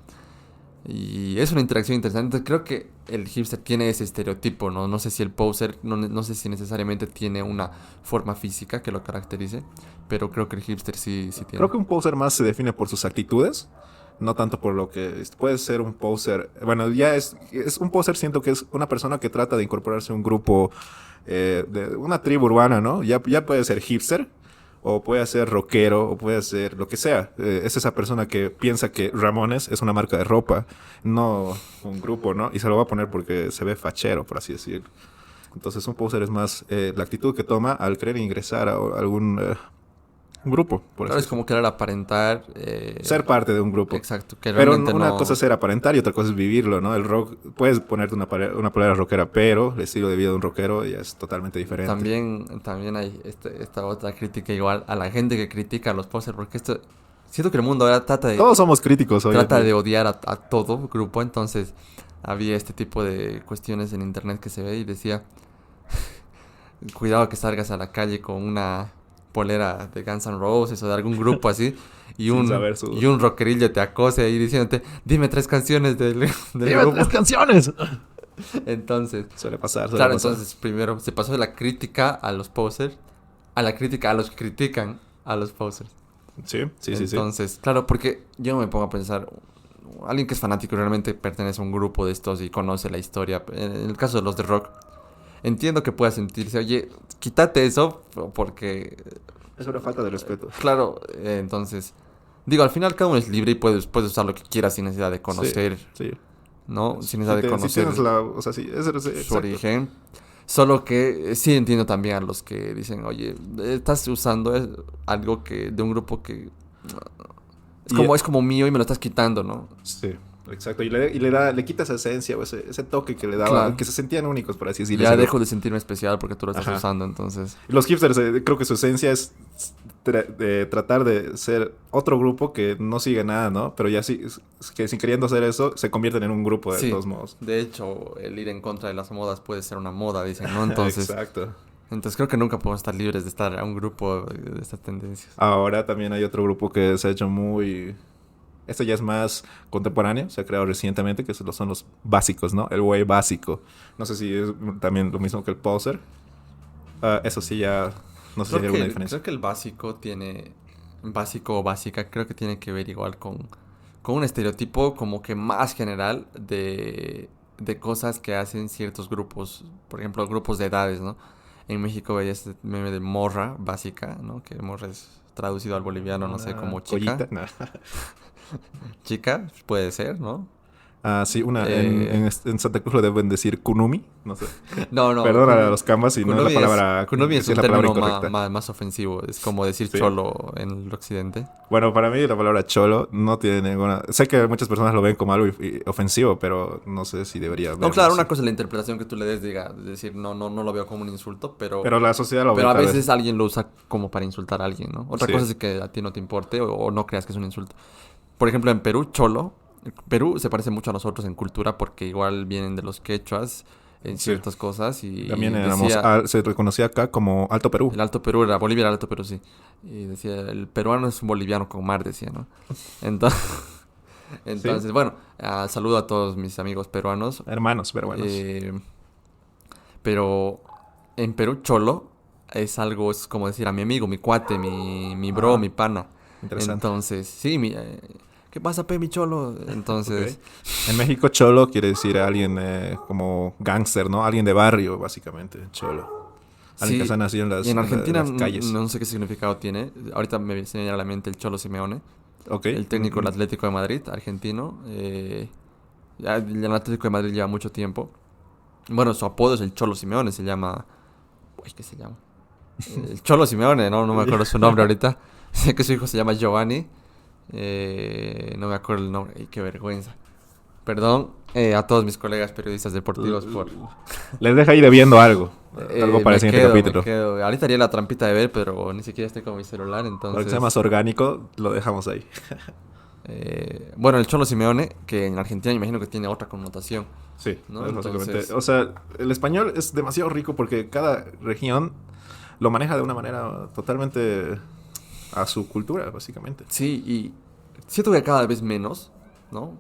Y es una interacción interesante. Entonces, creo que el hipster tiene ese estereotipo, ¿no? No sé si el poser, no sé si necesariamente tiene una forma física que lo caracterice, pero creo que el hipster sí tiene. Creo que un poser más se define por sus actitudes, no tanto por lo que puede ser un poser. Bueno, ya es un poser, siento que es una persona que trata de incorporarse a un grupo, de una tribu urbana, ¿no? Ya puede ser hipster o puede ser rockero, o puede ser lo que sea. Es esa persona que piensa que Ramones es una marca de ropa, no un grupo, ¿no? Y se lo va a poner porque se ve fachero, por así decirlo. Entonces un poser es más la actitud que toma al querer ingresar a algún grupo, por Claro, así es como decirlo. querer aparentar. Ser parte de un grupo. Exacto, que Pero realmente una no. cosa es ser aparentar y otra cosa es vivirlo, ¿no? El rock, puedes ponerte una polera rockera, pero el estilo de vida de un rockero ya es totalmente diferente. También hay esta otra crítica igual a la gente que critica a los posers, porque siento que el mundo ahora Todos somos críticos hoy en trata día. de odiar a todo grupo, entonces había este tipo de cuestiones en internet que se ve y decía, cuidado que salgas a la calle con una polera de Guns N' Roses o de algún grupo así y Sin un, saber su... y un rockerillo te acose ahí diciéndote, dime 3 canciones del grupo. canciones! Entonces, Suele pasar, suele claro, pasar. entonces primero se pasó de la crítica a los posers a la crítica a los que critican a los posers. Sí, sí, sí, sí. Entonces, claro, porque yo me pongo a pensar, alguien que es fanático y realmente pertenece a un grupo de estos y conoce la historia, en el caso de los de rock, entiendo que pueda sentirse, oye, quítate eso porque, Es una falta de respeto. claro, entonces, digo, al final cada uno es libre y puedes usar lo que quieras sin necesidad de conocer, Sí. ¿no? Sin necesidad de Si conocer tienes la... O sea, sí, es su exacto. origen. Solo que sí entiendo también a los que dicen, oye, estás usando algo que de un grupo que es como mío y me lo estás quitando, ¿no? Sí, exacto. Y le quita esa esencia o ese toque que le daba, Claro. que se sentían únicos, por así decirlo. Ya dejo de sentirme especial porque tú lo estás Ajá. usando, entonces. Los hipsters, creo que su esencia es de tratar de ser otro grupo que no sigue nada, ¿no? Pero ya sí, que sin queriendo hacer eso, se convierten en un grupo de Sí, todos modos. de hecho, el ir en contra de las modas puede ser una moda, dicen, ¿no? Entonces, Exacto. creo que nunca podemos estar libres de estar a un grupo de estas tendencias. Ahora también hay otro grupo que se ha hecho muy... Esto ya es más contemporáneo, se ha creado recientemente, que son los básicos, ¿no? El güey básico. No sé si es también lo mismo que el poser. Eso sí ya... No sé si hay alguna diferencia. Creo que el básico o básica, creo que tiene que ver igual con un estereotipo como que más general de cosas que hacen ciertos grupos, por ejemplo, grupos de edades, ¿no? En México veía este meme de morra básica, ¿no? Que morra es traducido al boliviano, no sé, como chica. Collita. No. Chica, puede ser, ¿no? Sí, Eh, en Santa Cruz lo deben decir kunumi, no sé. No. Perdón a los canvas si no es la palabra... Kunomi es si un es la palabra término incorrecta. más ofensivo. Es como decir Sí. cholo en el occidente. Bueno, para mí la palabra cholo no tiene ninguna... Sé que muchas personas lo ven como algo ofensivo, pero no sé si debería No, verlo claro, así. una cosa es la interpretación que tú le des, diga, es decir, no lo veo como un insulto, Pero la sociedad lo ve pero a tal veces vez. alguien lo usa como para insultar a alguien, ¿no? Otra Sí. cosa es que a ti no te importe o no creas que es un insulto. Por ejemplo, en Perú, cholo, Perú se parece mucho a nosotros en cultura porque igual vienen de los quechuas en Sí. ciertas cosas y También decía, se reconocía acá como Alto Perú. el Alto Perú era, Bolivia era Alto Perú, sí. Y decía, el peruano es un boliviano con mar, decía, ¿no? Entonces, bueno, saludo a todos mis amigos peruanos. Hermanos peruanos. Pero en Perú, cholo es algo, es como decir a mi amigo, mi cuate, mi bro, mi pana. Interesante. Entonces, sí, ¿qué pasa, pe, mi cholo? Entonces, Ok. En México, cholo quiere decir a alguien como gángster, ¿no? Alguien de barrio, básicamente, cholo. Alguien que sí, se ha nacido y en Argentina en las calles. no sé qué significado tiene. Ahorita me viene a la mente el Cholo Simeone, Ok. el técnico del Atlético de Madrid, argentino. Ya el Atlético de Madrid lleva mucho tiempo. Bueno, su apodo es el Cholo Simeone, se llama... Uy, ¿qué se llama? El Cholo Simeone, no me acuerdo su nombre ahorita. Sé que su hijo se llama Giovanni. No me acuerdo el nombre. Ay, qué vergüenza. Perdón a todos mis colegas periodistas deportivos por... Les deja ahí debiendo algo. Algo para el siguiente capítulo. Me quedo. Ahorita haría la trampita de ver, pero ni siquiera estoy con mi celular, Para que entonces... sea más orgánico, lo dejamos ahí. Bueno, el Cholo Simeone, que en Argentina me imagino que tiene otra connotación. Sí, ¿No? es básicamente. Entonces- O sea, el español es demasiado rico porque cada región lo maneja de una manera totalmente a su cultura, básicamente. Sí, y siento que cada vez menos, ¿no?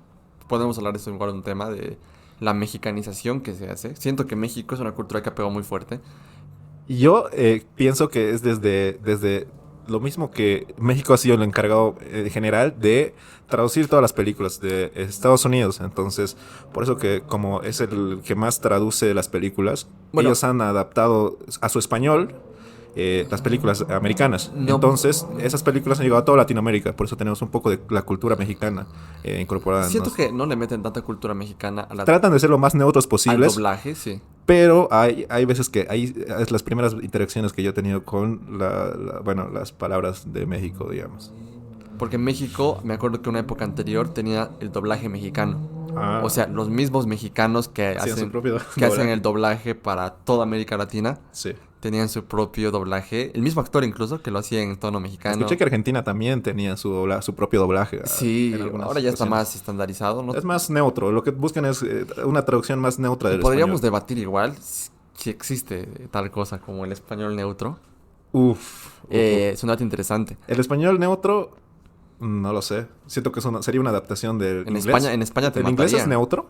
Podemos hablar de esto igual un tema de la mexicanización que se hace. Siento que México es una cultura que ha pegado muy fuerte. Y yo pienso que es desde lo mismo que México ha sido el encargado general de traducir todas las películas de Estados Unidos. Entonces, por eso que como es el que más traduce las películas, Bueno. ellos han adaptado a su español las películas americanas. No. Entonces, esas películas han llegado a toda Latinoamérica, por eso tenemos un poco de la cultura mexicana incorporada. Siento ¿no? que no le meten tanta cultura mexicana a Tratan de ser lo más neutros al posibles, doblaje, sí. pero hay veces que es las primeras interacciones que yo he tenido con bueno, las palabras de México, digamos. Porque en México, me acuerdo que una época anterior tenía el doblaje mexicano. Ah, O sea, los mismos mexicanos que hacían su propio que hacen doblaje. el doblaje para toda América Latina Sí. tenían su propio doblaje. El mismo actor incluso que lo hacía en tono mexicano. Escuché que Argentina también tenía su propio doblaje. Sí, en algunas ahora ya está ocasiones. más estandarizado, ¿no? Es más neutro. Lo que buscan es una traducción más neutra del Podríamos español. debatir igual si existe tal cosa como el español neutro. Uf. Es un dato interesante. El español neutro, no lo sé. Siento que sería una adaptación del En inglés. En España te ¿El inglés es matarían. neutro?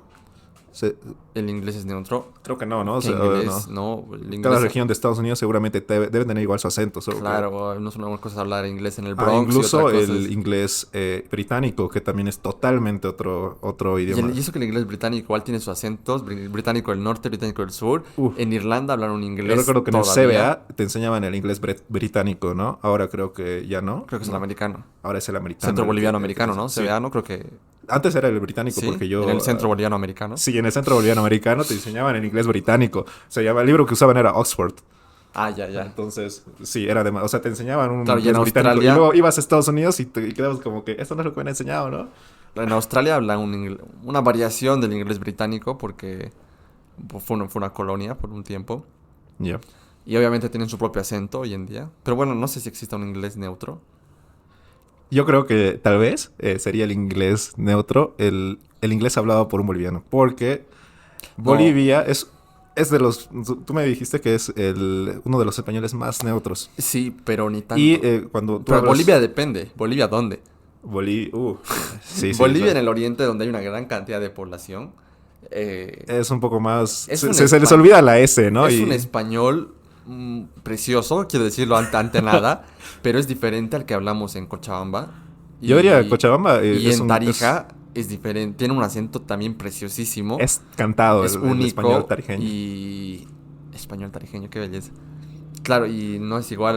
El inglés es neutro. Creo que no, ¿no? O ¿Qué sea, inglés? no. No, el Cada inglés. región de Estados Unidos seguramente debe tener igual su acento. Solo que- Claro, no es una cosa hablar inglés en el Bronx. y incluso otra cosa el es- inglés británico, que también es totalmente otro idioma. Y eso que el inglés británico igual tiene sus acentos, británico del norte, británico del sur. Uf. En Irlanda hablan un inglés Yo recuerdo que en el todavía. CBA te enseñaban el inglés británico, ¿no? Ahora creo que ya no. Creo que es el No. americano. Ahora es el americano. Centro el boliviano que- americano, ¿no? Sí. CBA, ¿no? Creo que Antes era el británico sí. porque yo... En el centro boliviano americano. Sí, en el centro boliviano americano te enseñaban en inglés británico. Se llama, el libro que usaban era Oxford. Ah, ya. Entonces, sí, era o sea, te enseñaban un Claro, y inglés en británico. Australia- Y luego ibas a Estados Unidos y te quedabas como que esto no es lo que me han enseñado, ¿no? En Australia hablan una variación del inglés británico porque fue una colonia por un tiempo. Ya. Y obviamente tienen su propio acento hoy en día. Pero bueno, no sé si existe un inglés neutro. Yo creo que tal vez sería el inglés neutro, el inglés hablado por un boliviano. Porque Bolivia es de los... Tú me dijiste que es uno de los españoles más neutros. Sí, pero ni tanto. Y cuando tú Pero hablas... Bolivia depende. ¿Bolivia dónde? Sí, Bolivia en claro. el oriente, donde hay una gran cantidad de población. Es un poco más... Es Se, un se les espa- olvida la S, ¿no? Es Y un español precioso, quiero decirlo ante nada, pero es diferente al que hablamos en Cochabamba. yo diría Cochabamba... Y es en Tarija es diferente, tiene un acento también preciosísimo. Es cantado Es el único español tarijeño. y español tarijeño, qué belleza. Claro, y no es igual,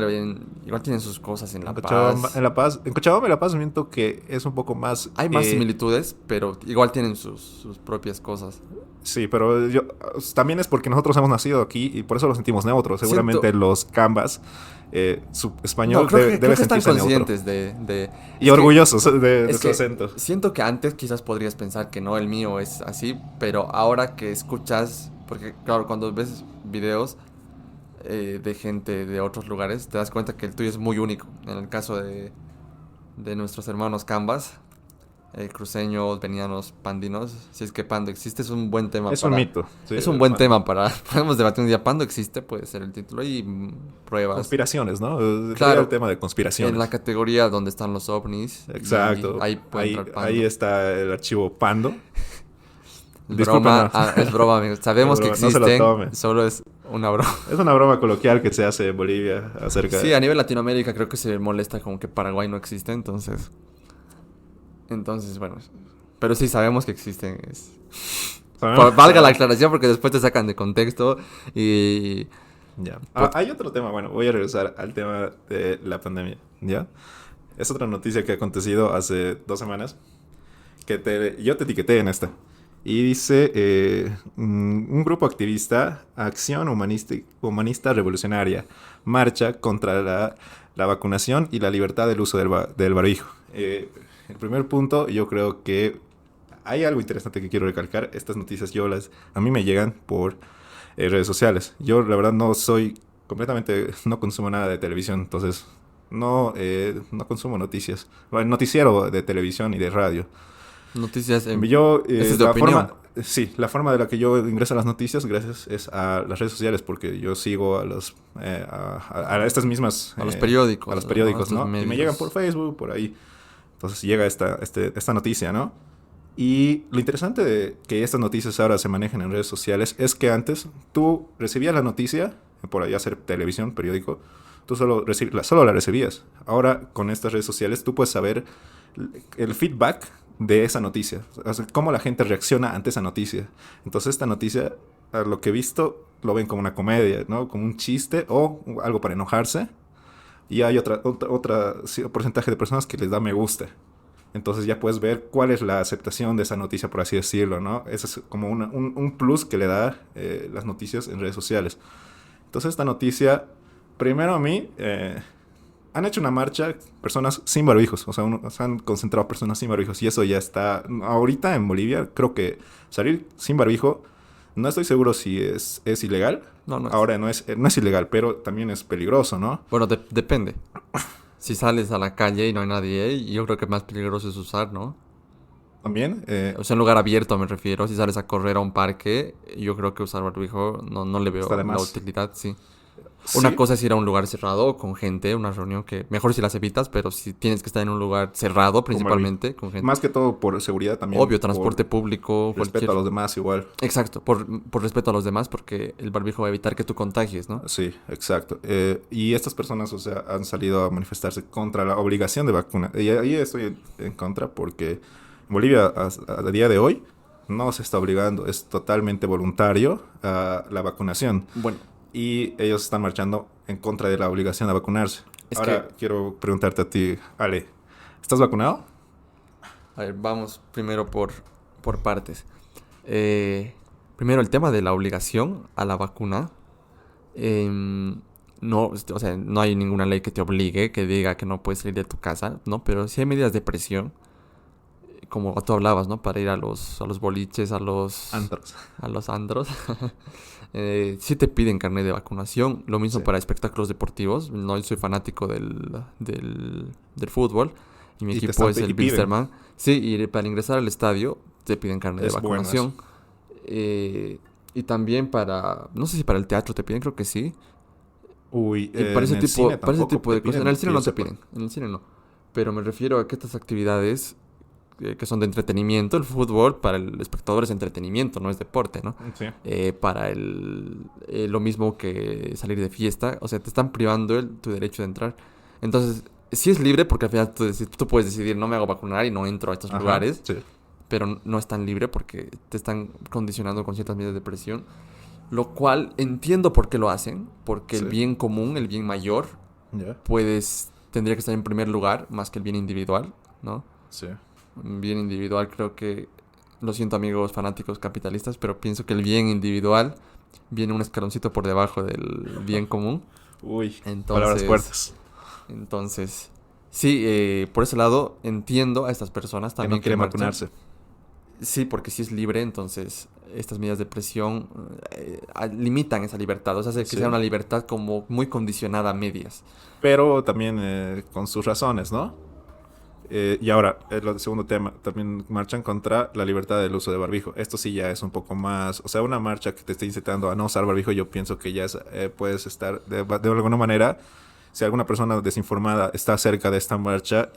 igual tienen sus cosas en La Paz. En Cochabamba y La Paz siento que es un poco más... Hay más similitudes, pero igual tienen sus propias cosas. Sí, pero también es porque nosotros hemos nacido aquí y por eso lo sentimos neutro. Seguramente los cambas, su español No, creo que debe están sentirse neutro. conscientes de Y es que- orgullosos de es su que acento. siento que antes quizás podrías pensar que no, el mío es así, pero ahora que escuchas, porque claro, cuando ves videos de gente de otros lugares, te das cuenta que el tuyo es muy único. En el caso de nuestros hermanos cambas, cruceños, venianos, pandinos, si es que Pando existe, es un buen tema Es para... un mito. Sí, es un buen Pando. tema para... Podemos debatir un día, Pando existe, puede ser el título, y pruebas. Conspiraciones, ¿no? Claro. El tema de conspiraciones. En la categoría donde están los ovnis. Exacto. y ahí puede entrar Pando. Ahí está el archivo Pando. Es Discúlpenos. broma, es broma, amigos. Sabemos Es que broma, no se lo existen, tome. solo es una broma. Es una broma coloquial que se hace en Bolivia acerca Sí, a nivel Latinoamérica creo que se molesta como que Paraguay no existe, entonces... bueno... Pero sí, sabemos que existen. Valga la aclaración porque después te sacan de contexto y... Ya. Hay otro tema, bueno, voy a regresar al tema de la pandemia, ¿ya? Es otra noticia que ha acontecido hace 2 semanas, yo te etiqueté en esta, y dice, un grupo activista, Acción Humanista Revolucionaria, marcha contra la vacunación y la libertad del uso del barbijo. El primer punto, yo creo que hay algo interesante que quiero recalcar. Estas noticias a mí me llegan por redes sociales. Yo la verdad no consumo nada de televisión, entonces no consumo noticias. Bueno, noticiero de televisión y de radio. Noticias en... Yo, Esa es de opinión. la forma de la que yo ingreso a las noticias gracias es a las redes sociales, porque yo sigo a estas mismas... A los periódicos. A los periódicos, estos ¿no? Y me medios. llegan por Facebook, por ahí. Entonces llega esta noticia, ¿no? Y lo interesante de que estas noticias ahora se manejen en redes sociales es que antes tú recibías la noticia, por allá hacer televisión, periódico, tú solo la recibías. Ahora con estas redes sociales tú puedes saber el feedback de esa noticia, o sea, cómo la gente reacciona ante esa noticia. Entonces esta noticia a lo que he visto, lo ven como una comedia, ¿no? Como un chiste o algo para enojarse. Y hay porcentaje de personas que les da me gusta. Entonces ya puedes ver cuál es la aceptación de esa noticia, por así decirlo, ¿no? Ese es como un plus que le da las noticias en redes sociales. Entonces esta noticia, primero a mí, han hecho una marcha personas sin barbijos, o sea, se han concentrado personas sin barbijos y eso ya está, ahorita en Bolivia, creo que salir sin barbijo, no estoy seguro si es ilegal. No, no es. Ahora no es ilegal, pero también es peligroso, ¿no? Bueno, depende. Si sales a la calle y no hay nadie, yo creo que más peligroso es usar, ¿no? También, O sea, en lugar abierto me refiero. Si sales a correr a un parque, yo creo que usar barbijo no le veo está de la más. utilidad, sí. Sí, Una cosa es ir a un lugar cerrado con gente, una reunión que mejor si las evitas, pero si tienes que estar en un lugar cerrado principalmente con gente. más que todo por seguridad también. Obvio, transporte público, Respeto a los demás igual. Exacto, por respeto a los demás, porque el barbijo va a evitar que tú contagies, ¿no? Sí, exacto. Y estas personas, o sea, han salido a manifestarse contra la obligación de vacuna. Y ahí estoy en contra porque en Bolivia a día de hoy no se está obligando, es totalmente voluntario la vacunación. Bueno, Y ellos están marchando en contra de la obligación de vacunarse. Es Ahora que- quiero preguntarte a ti, Ale, ¿estás vacunado? a ver, vamos primero por partes. Primero, el tema de la obligación a la vacuna. No, o sea, no hay ninguna ley que te obligue, que diga que no puedes salir de tu casa, ¿no? Pero sí hay medidas de presión, como tú hablabas, ¿no? Para ir a los boliches, a los andros. Sí te piden carnet de vacunación. Lo mismo Sí. para espectáculos deportivos. No soy fanático del fútbol. Y mi Y te equipo están es el piden. Bilsterman. Sí, y para ingresar al estadio te piden carnet de Es bueno vacunación. Y también no sé si para el teatro te piden, creo que sí. Uy, Y para ese en el tipo, cine para ese tampoco tipo de te cosas. En piden, el cine que no yo te sepa. piden. En el cine no. Pero me refiero a que estas actividades que son de entretenimiento, el fútbol para el espectador es entretenimiento, no es deporte, ¿no? Sí. Para lo mismo que salir de fiesta, o sea, te están privando tu derecho de entrar. Entonces, sí es libre porque al final tú puedes decidir, no me hago vacunar y no entro a estos Ajá, lugares, sí. pero no es tan libre porque te están condicionando con ciertas medidas de presión, lo cual entiendo por qué lo hacen, porque el Sí. bien común, el bien mayor, Ya. tendría que estar en primer lugar más que el bien individual, ¿no? Sí. Un bien individual creo que, lo siento amigos fanáticos capitalistas, pero pienso que el bien individual viene un escaloncito por debajo del bien común. Uy, Entonces, palabras fuertes. Entonces, sí, por ese lado entiendo a estas personas Que también no quieren marchan. vacunarse. Sí, porque sí es libre, entonces estas medidas de presión limitan esa libertad, o sea, hace que Sí. sea una libertad como muy condicionada a medias. Pero también con sus razones, ¿no? Y ahora, el segundo tema, también marchan contra la libertad del uso de barbijo. Esto sí ya es un poco más, o sea, una marcha que te esté incitando a no usar barbijo, yo pienso que ya puedes estar de alguna manera, si alguna persona desinformada está cerca de esta marcha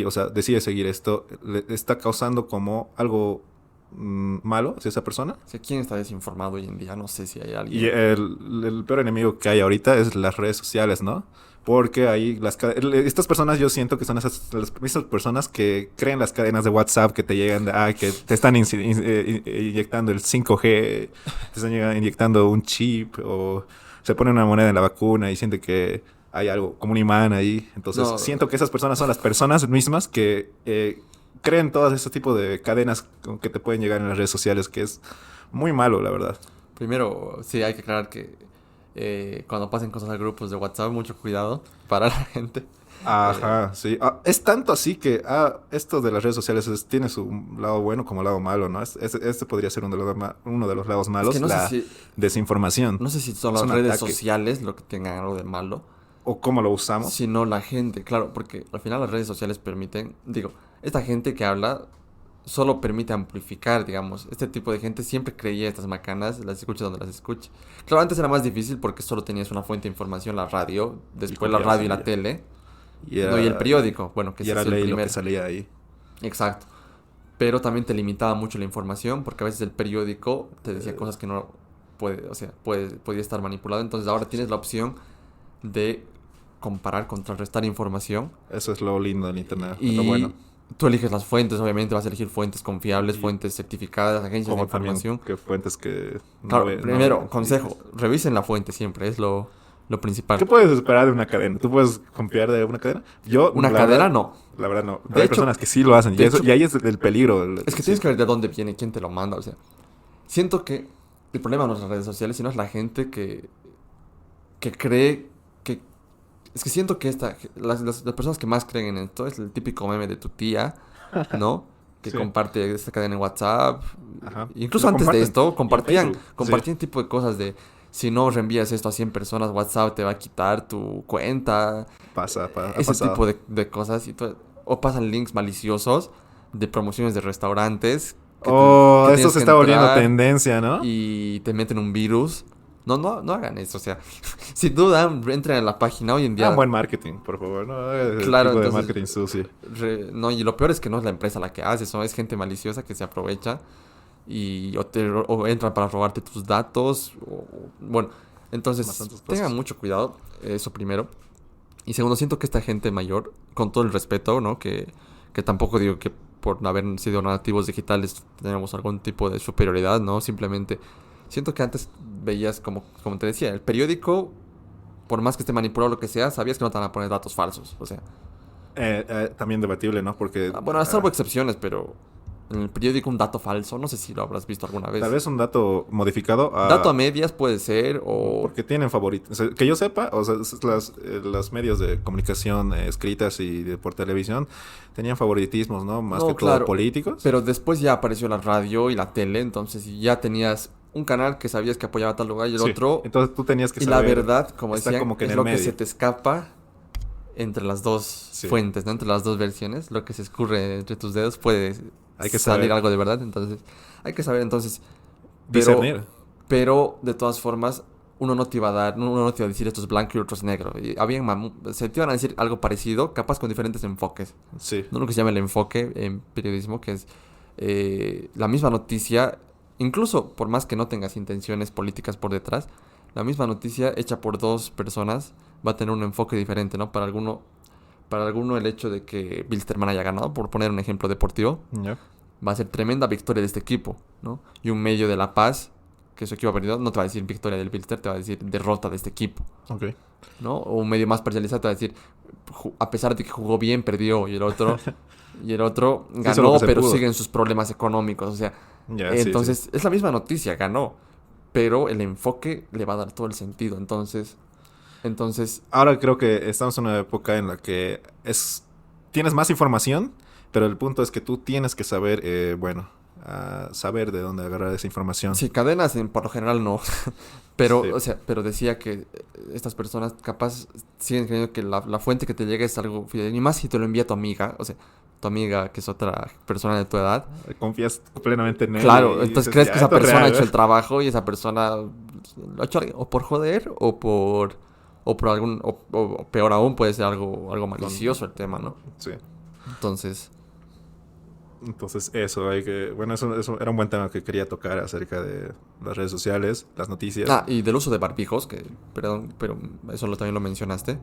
o sea, decide seguir esto, le está causando como algo malo hacia esa persona. O sea, ¿quién está desinformado hoy en día? No sé si hay Y alguien. el peor enemigo que hay ahorita es las redes sociales, ¿no? Porque ahí estas personas yo siento que son las mismas personas que creen las cadenas de WhatsApp que te llegan, que te están inyectando el 5G, te están inyectando un chip o se ponen una moneda en la vacuna y siente que hay algo como un imán ahí. Entonces No. siento que esas personas son las personas mismas que creen todos esos tipos de cadenas que te pueden llegar en las redes sociales, que es muy malo, la verdad. Primero, sí, hay que aclarar que cuando pasen cosas a grupos de WhatsApp, mucho cuidado para la gente. Ajá, sí. Es tanto así que esto de las redes sociales tiene su lado bueno como lado malo, ¿no? Este podría ser uno de los lados malos, Es que la desinformación. no sé si son Es las un redes ataque. sociales lo que tengan algo de malo, O cómo lo usamos. sino la gente, claro, porque al final las redes sociales permiten, digo, esta gente que habla solo permite amplificar, digamos, este tipo de gente siempre creía estas macanas, las escucha donde las escuche. Claro, antes era más difícil porque solo tenías una fuente de información, la radio, después la copiarse radio y la ya. tele, Y no, y el periódico, bueno, que y ese era es el ley lo primer. que salía ahí. Exacto. Pero también te limitaba mucho la información porque a veces el periódico te decía cosas que no podía estar manipulado. Entonces ahora tienes la opción de comparar, contrarrestar información. Eso es lo lindo del internet, Y lo bueno. Tú eliges las fuentes, obviamente vas a elegir fuentes confiables, Y fuentes certificadas, agencias de como también información. que fuentes que Claro, no primero, vean. consejo, revisen la fuente siempre, es lo ¿Qué principal. puedes esperar de una cadena? ¿Tú puedes confiar de una cadena? Yo, Una cadera no. la verdad no. Pero De hay hecho, personas que sí lo hacen y de eso, hecho, y ahí es el peligro. es que Sí. tienes que ver de dónde viene, quién te lo manda, o sea. Siento que el problema no es las redes sociales, sino es la gente que cree que... Es que siento que las personas que más creen en esto es el típico meme de tu tía, ¿no? Que Sí. comparte esta cadena en WhatsApp. Ajá. Incluso Lo antes de comparten. esto, Y en Facebook. Sí. compartían tipo de cosas de... Si no reenvías esto a 100 personas, WhatsApp te va a quitar tu cuenta. Ha Ese pasado. tipo de cosas. O pasan links maliciosos de promociones de restaurantes Oh, que esto tienes se que está volviendo entrar tendencia, ¿no? y te meten un virus. No hagan eso. O sea, sin duda, entren a la página hoy en Ah, día. buen marketing, por favor. No, el Claro, tipo de entonces, marketing sucio. no, y lo peor es que no es la empresa la que hace eso, es gente maliciosa que se aprovecha y o entran para robarte tus datos. Bueno, entonces Bastantes tengan cosas. mucho cuidado, eso primero. Y segundo, siento que esta gente mayor, con todo el respeto, ¿no? Que tampoco digo que por haber sido nativos digitales tenemos algún tipo de superioridad, ¿no? Simplemente siento que antes veías como te decía, el periódico, por más que esté manipulado o lo que sea, sabías que no te van a poner datos falsos. O sea, También debatible, ¿no? Porque bueno, salvo excepciones, pero en el periódico un dato falso, no sé si lo habrás visto alguna tal vez. vez un dato modificado Dato a medias puede ser, o... porque tienen favoritos. O sea, que yo sepa, o sea, los medios de comunicación escritas y por televisión tenían favoritismos, ¿no? Más No, que todo claro, políticos. pero después ya apareció la radio y la tele, entonces ya tenías un canal que sabías que apoyaba a tal lugar y el Sí. otro... Entonces tú tenías que Y la saber. verdad, como Está decían, como que en es el lo que medio. se te escapa entre las dos Sí. fuentes, ¿no? Entre las dos versiones, lo que se escurre entre tus dedos puede Hay que salir saber algo de verdad, entonces hay que saber entonces, pero discernir. pero de todas formas uno no te iba a dar, uno no te iba a decir esto es blanco y otro es negro. Y se te iban a decir algo parecido, capaz con diferentes enfoques. Sí. No lo que se llama el enfoque en periodismo, que es la misma noticia, incluso por más que no tengas intenciones políticas por detrás, la misma noticia hecha por dos personas va a tener un enfoque diferente, ¿no? Para alguno el hecho de que Bilsterman haya ganado, por poner un ejemplo deportivo, Ya. va a ser tremenda victoria de este equipo, ¿no? Y un medio de La Paz, que su equipo ha perdido, no te va a decir victoria del Bilster, te va a decir derrota de este equipo, Ok. ¿no? O un medio más parcializado te va a decir, a pesar de que jugó bien, perdió, y el otro Se hizo lo ganó, que se pero pudo. siguen sus problemas económicos, o sea, Ya, sí, sí. entonces es la misma noticia, ganó, pero el enfoque le va a dar todo el sentido, entonces, Ahora creo que estamos en una época en la que tienes más información, pero el punto es que tú tienes que saber, saber de dónde agarrar esa información. sí, cadenas por lo general no, pero, Sí. o sea, pero decía que estas personas capaz siguen creyendo que la fuente que te llega es algo fidedigno, y más si te lo envía tu amiga, o sea, tu amiga que es otra persona de tu edad. Confías plenamente en él. Claro, y entonces dices, crees "Ya, que esa esto es persona ha real, hecho ¿eh?". el trabajo y esa persona lo ha hecho o por joder o por algún o peor aún puede ser algo malicioso el tema, ¿no? Sí. Entonces, Entonces eso era un buen tema que quería tocar acerca de las redes sociales, las noticias. y del uso de barbijos, que perdón, pero eso también lo mencionaste.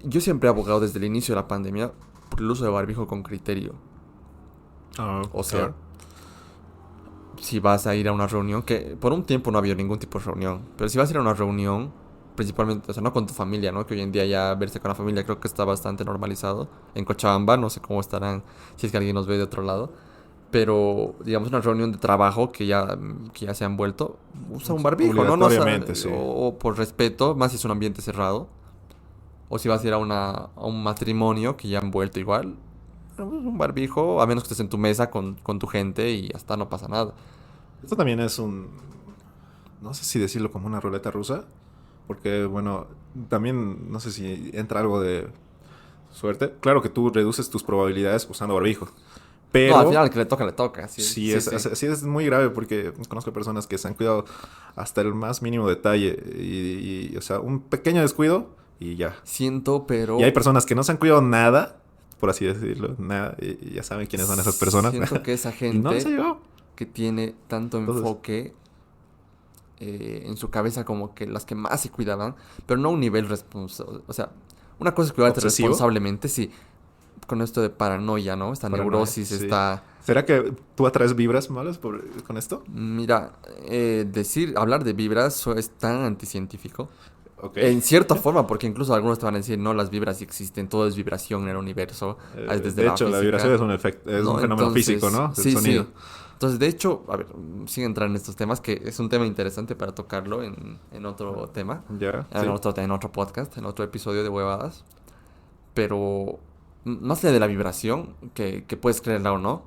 Yo siempre he abogado desde el inicio de la pandemia por el uso de barbijo con criterio. O sea, claro. si vas a ir a una reunión, que por un tiempo no había ningún tipo de reunión, pero si vas a ir a una reunión, principalmente, o sea, no con tu familia, ¿no? Que hoy en día ya verse con la familia creo que está bastante normalizado. En Cochabamba, no sé cómo estarán, si es que alguien nos ve de otro lado. Pero, digamos, una reunión de trabajo que ya se han vuelto, usa un barbijo, ¿no? Obligatoriamente, sí. O por respeto, más si es un ambiente cerrado. O si vas a ir a un matrimonio que ya han vuelto igual, un barbijo, a menos que estés en tu mesa con tu gente y hasta no pasa nada. Esto también es no sé si decirlo como una ruleta rusa, porque bueno, también no sé si entra algo de suerte. Claro que tú reduces tus probabilidades usando barbijo, pero No, al final el que le toca, le toca. Sí, sí, sí. sí es muy grave porque conozco personas que se han cuidado hasta el más mínimo detalle o sea, un pequeño descuido y ya. Siento, pero... Y hay personas que no se han cuidado nada, por así decirlo, nada, y ya saben quiénes son esas personas. Siento que esa Y no les gente llegó. que tiene tanto Entonces- enfoque en su cabeza como que las que más se cuidaban, pero no a un nivel responsable. O sea, una cosa es cuidarte ¿Obsesivo? responsablemente, sí, con esto de paranoia, ¿no? Esta Paranoia, neurosis, sí. esta... ¿Será que tú atraes vibras malas con esto? Mira, hablar de vibras es tan anticientífico. Ok. En cierta forma, porque incluso algunos te van a decir, no, las vibras sí existen, todo es vibración en el universo, desde De la hecho, la física. vibración es un efecto, es ¿No? un fenómeno Entonces, físico, ¿no? El sí, sonido. sí. Entonces, de hecho, a ver, sin entrar en estos temas, que es un tema interesante para tocarlo en otro tema, Ya, sí. en otro podcast, en otro episodio de Huevadas. Pero más allá de la vibración, que puedes creerla o no,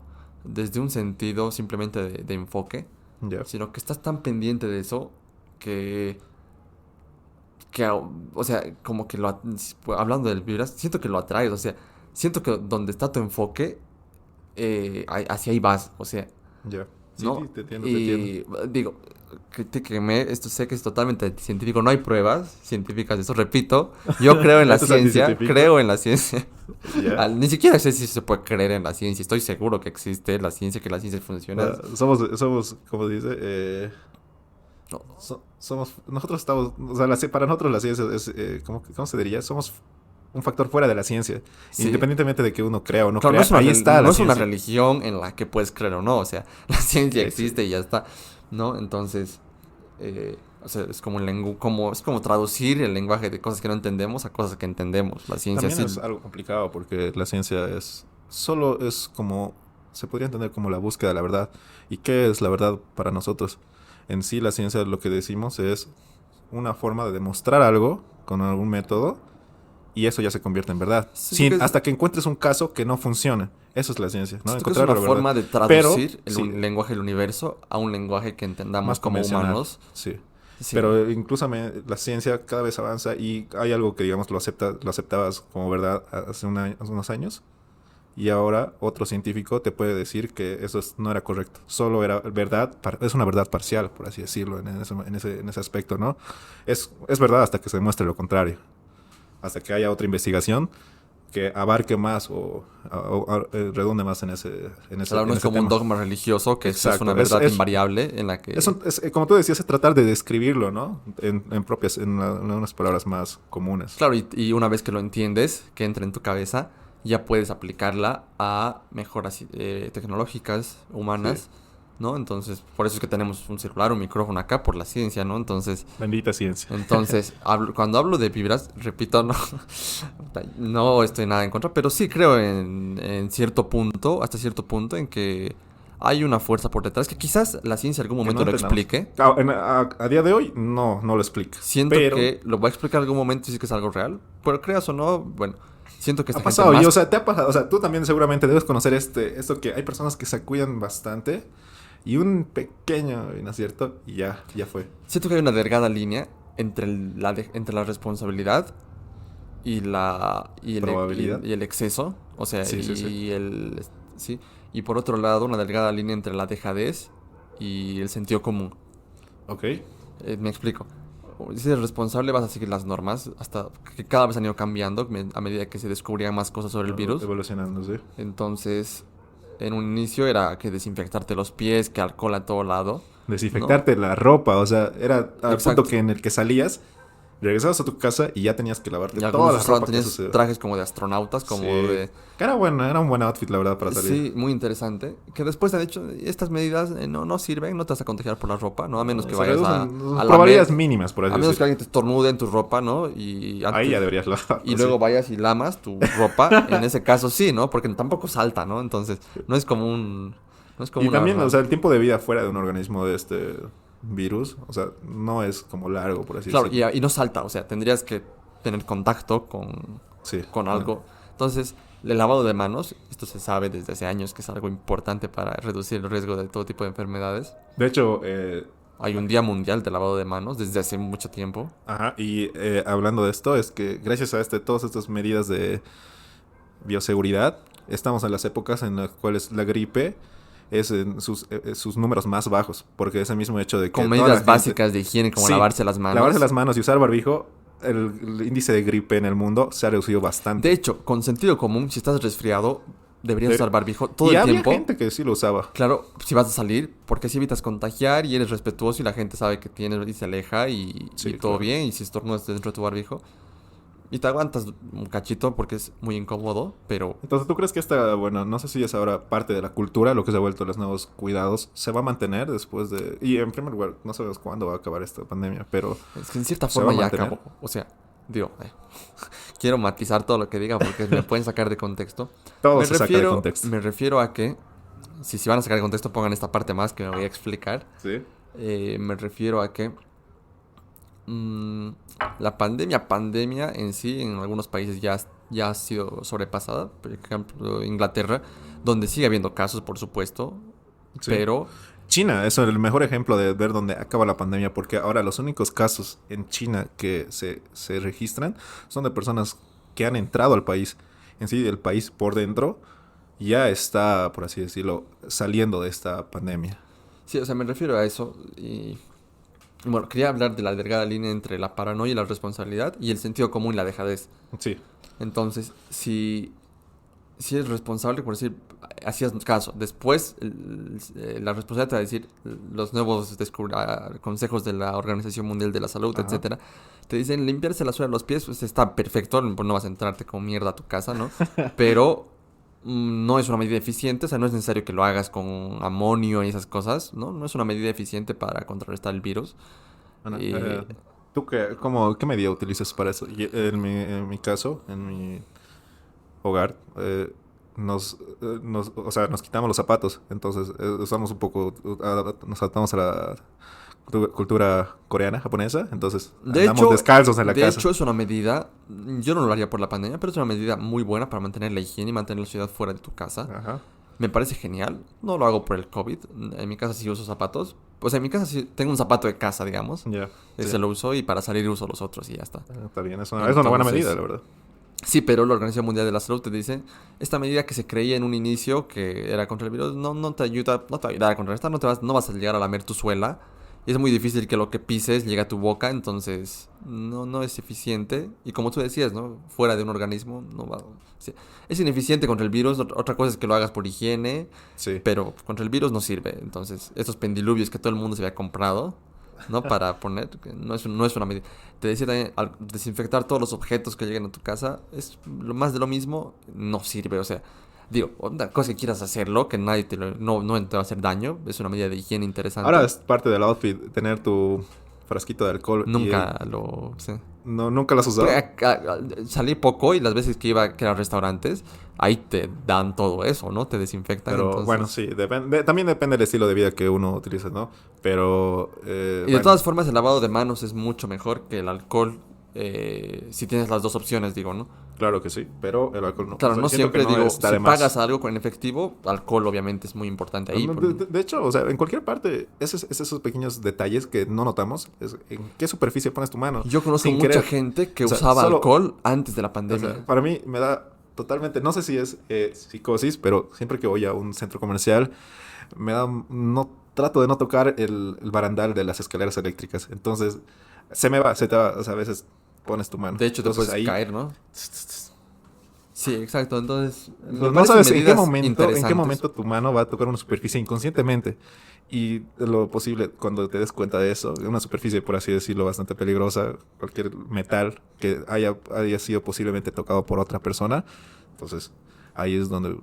desde un sentido simplemente de enfoque, Ya. sino que estás tan pendiente de eso que o sea, como que hablando del vibras, siento que lo atraes, o sea, siento que donde está tu enfoque, hacia ahí vas, o sea, Ya. Sí, ¿no? sí, te entiendo, te entiendo. Y digo, critíqueme, esto sé que es totalmente científico, no hay pruebas científicas de eso, repito, yo creo en la Esto es ciencia, anticientífico. creo en la ciencia. Ya. Ni siquiera sé si se puede creer en la ciencia, estoy seguro que existe la ciencia, que la ciencia funciona. Somos, como dice, No, nosotros estamos, o sea, para nosotros la ciencia es, ¿cómo se diría? Somos un factor fuera de la ciencia. sí. Independientemente de que uno crea o no Claro, crea, ahí está no la es una ciencia. religión en la que puedes creer o no, o sea, la ciencia Sí, existe sí. y ya está, ¿no? Entonces, o sea, es como traducir el lenguaje de cosas que no entendemos a cosas que entendemos. La ciencia También sí. es algo complicado porque la ciencia solo es como, se podría entender como la búsqueda de la verdad. ¿Y qué es la verdad para nosotros? En sí, la ciencia, lo que decimos es una forma de demostrar algo con algún método y eso ya se convierte en verdad. Siento que Hasta que encuentres un caso que no funcione. Eso es la ciencia, ¿no? siento que es Encontrar una la verdad. forma de Pero, traducir sí, lenguaje del universo a un lenguaje que entendamos más como convencional. humanos. Sí. Sí. Pero incluso la ciencia cada vez avanza y hay algo que, digamos, lo aceptabas como verdad hace unos años. Y ahora otro científico te puede decir que eso no era correcto. Solo era verdad, es una verdad parcial, por así decirlo, en ese aspecto, ¿no? Es verdad hasta que se demuestre lo contrario. Hasta que haya otra investigación que abarque más o redunde más en ese Claro, no es como un tema. dogma religioso que es Exacto. una verdad invariable en la que... Como tú decías, es tratar de describirlo, ¿no? En unas palabras más comunes. Claro, y una vez que lo entiendes, que entra en tu cabeza, ya puedes aplicarla a mejoras tecnológicas, humanas, Sí. ¿no? Entonces, por eso es que tenemos un celular, un micrófono acá, por la ciencia, ¿no? Entonces, Bendita ciencia. cuando hablo de vibras, repito, no estoy nada en contra, pero sí creo en cierto punto, hasta cierto punto, en que hay una fuerza por detrás, que quizás la ciencia en algún momento no lo entendamos. explique. A día de hoy, no lo explica. Siento Pero que lo va a explicar en algún momento y sí que es algo real, pero creas o no, bueno, siento que ha esta pasado. gente Y, más... o sea, te ha pasado. O sea, tú también seguramente debes conocer esto que hay personas que se cuidan bastante y un pequeño inacierto y ya fue. Siento que hay una delgada línea entre entre la responsabilidad y Probabilidad. y el exceso, o sea, Sí, sí, sí. sí, y por otro lado una delgada línea entre la dejadez y el sentido común. Ok. Me explico. Si eres responsable vas a seguir las normas hasta que cada vez han ido cambiando a medida que se descubrían más cosas sobre el virus. Evolucionando, sí. Entonces, en un inicio era que desinfectarte los pies, que alcohol a todo lado. Desinfectarte la ropa. O sea, era al Exacto. punto que en el que salías, regresabas a tu casa y ya tenías que lavarte Y toda algunos la usaban, ropa que tenías sucedió. trajes como de astronautas, como Sí. de... Que era bueno, era un buen outfit, la verdad, para salir. Sí, muy interesante. Que después han dicho, estas medidas no sirven, no te vas a contagiar por la ropa, ¿no? A menos que Se vayas reducen a la probabilidades mínimas, por así a menos que decirlo. alguien te estornude en tu ropa, ¿no? Y Ahí ya deberías lavar. y luego vayas y lamas tu ropa. En ese caso sí, ¿no? Porque tampoco salta, ¿no? Entonces, no es como un... No es como Y una también, o sea, el tiempo de vida fuera de un organismo de este virus, o sea, no es como largo, por así Claro, decirlo. y no salta, o sea, tendrías que tener contacto con Sí. algo. Entonces, el lavado de manos, esto se sabe desde hace años que es algo importante para reducir el riesgo de todo tipo de enfermedades. De hecho, Hay un día mundial de lavado de manos desde hace mucho tiempo. ajá, y hablando de esto, es que gracias a todas estas medidas de bioseguridad, estamos en las épocas en las cuales la gripe es en sus números más bajos, porque ese mismo hecho de que Con toda la medidas gente- básicas de higiene como Sí, lavarse las manos. lavarse las manos y usar barbijo, el índice de gripe en el mundo se ha reducido bastante. De hecho, con sentido común, si estás resfriado, deberías De- usar barbijo todo y el había tiempo. gente que sí lo usaba. Claro, si vas a salir, porque así evitas contagiar y eres respetuoso y la gente sabe que tienes y se aleja y Sí, todo claro. bien. Y si estornudas dentro de tu barbijo. Y te aguantas un cachito porque es muy incómodo, pero Entonces, ¿tú crees que esta, bueno, no sé si es ahora parte de la cultura, lo que se ha vuelto los nuevos cuidados, se va a mantener después de... Y en primer lugar, no sabemos cuándo va a acabar esta pandemia, pero es que en cierta ¿se va forma a ya mantener? acabó. O sea, digo, quiero matizar todo lo que diga porque me pueden sacar de contexto. Todo se saca de contexto. Me refiero a que, si van a sacar de contexto, pongan esta parte más que me voy a explicar. Sí. Me refiero a que mm, la pandemia en sí, en algunos países ya ha sido sobrepasada. Por ejemplo, Inglaterra, donde sigue habiendo casos, por supuesto, Sí. pero China es el mejor ejemplo de ver dónde acaba la pandemia, porque ahora los únicos casos en China que se registran son de personas que han entrado al país. En sí, el país por dentro ya está, por así decirlo, saliendo de esta pandemia. sí, o sea, me refiero a eso. Y bueno, quería hablar de la delgada línea entre la paranoia y la responsabilidad y el sentido común y la dejadez. Sí, Entonces, si eres responsable, por decir, hacías caso. Después, la responsabilidad te va a decir los nuevos consejos de la Organización Mundial de la Salud, ajá, etcétera. Te dicen limpiarse la suela de los pies, pues está perfecto, no vas a entrarte con mierda a tu casa, ¿no? Pero no es una medida eficiente, o sea, no es necesario que lo hagas con amonio y esas cosas, ¿no? No es una medida eficiente para contrarrestar el virus. Ana, Eh, ¿tú qué medida utilizas para eso? En mi caso, en mi hogar, o sea, nos quitamos los zapatos, entonces usamos un poco, nos adaptamos a la cultura coreana, japonesa, entonces De andamos hecho, descalzos en la de casa. hecho es una medida, yo no lo haría por la pandemia, pero es una medida muy buena para mantener la higiene y mantener la ciudad fuera de tu casa. Ajá, Me parece genial, no lo hago por el COVID, en mi casa sí uso zapatos. Pues en mi casa sí tengo un zapato de casa, digamos, ya, sí. ese lo uso y para salir uso los otros y ya está. Está bien, es una buena medida, Entonces, la verdad. sí, pero la Organización Mundial de la Salud te dice, esta medida que se creía en un inicio que era contra el virus, no te ayuda, no te va a ayudar a contrarrestar, no vas a llegar a lamer tu suela. Y es muy difícil que lo que pises llegue a tu boca, entonces no es eficiente. Y como tú decías, ¿no? Fuera de un organismo, no va. Sí, es ineficiente contra el virus. Otra cosa es que lo hagas por higiene, Sí. pero contra el virus no sirve. Entonces, estos pendiluvios que todo el mundo se había comprado, ¿no? Para poner, que no es una medida. Te decía también, al desinfectar todos los objetos que lleguen a tu casa, es lo más de lo mismo, no sirve. O sea, digo, una cosa que quieras hacerlo, que nadie no te va a hacer daño, es una medida de higiene Ahora interesante. es parte del outfit tener tu frasquito de alcohol y Nunca lo sé. no, nunca lo has Pues, usado. salí poco y las veces que iba que a restaurantes, ahí te dan todo eso, ¿no? Te desinfectan, Pero bueno, entonces... sí, también depende del estilo de vida que uno utilice, ¿no? Pero Y de bueno, todas formas, el lavado de manos es mucho mejor que el alcohol, si tienes las dos opciones, digo, ¿no? claro que sí, pero el alcohol no. O Claro, sea, no siento que siempre no digo, está si de más. pagas algo con efectivo, alcohol obviamente es muy importante ahí. De hecho, o sea, en cualquier parte, esos pequeños detalles que no notamos, es en qué superficie pones tu mano. Yo conozco Sin mucha querer. gente que O sea, usaba solo- alcohol antes de la O pandemia. sea, para mí me da totalmente, no sé si es psicosis, pero siempre que voy a un centro comercial, no trato de no tocar el barandal de las escaleras eléctricas. Entonces, se te va, o sea, a veces pones tu mano. De hecho, te Entonces puedes ahí, caer, ¿no? Sí, exacto. Entonces, me no parecen sabes medidas en qué interesantes. momento tu mano va a tocar una superficie inconscientemente. Y lo posible, cuando te des cuenta de eso, una superficie, por así decirlo, bastante peligrosa, cualquier metal que haya sido posiblemente tocado por otra persona, entonces ahí es donde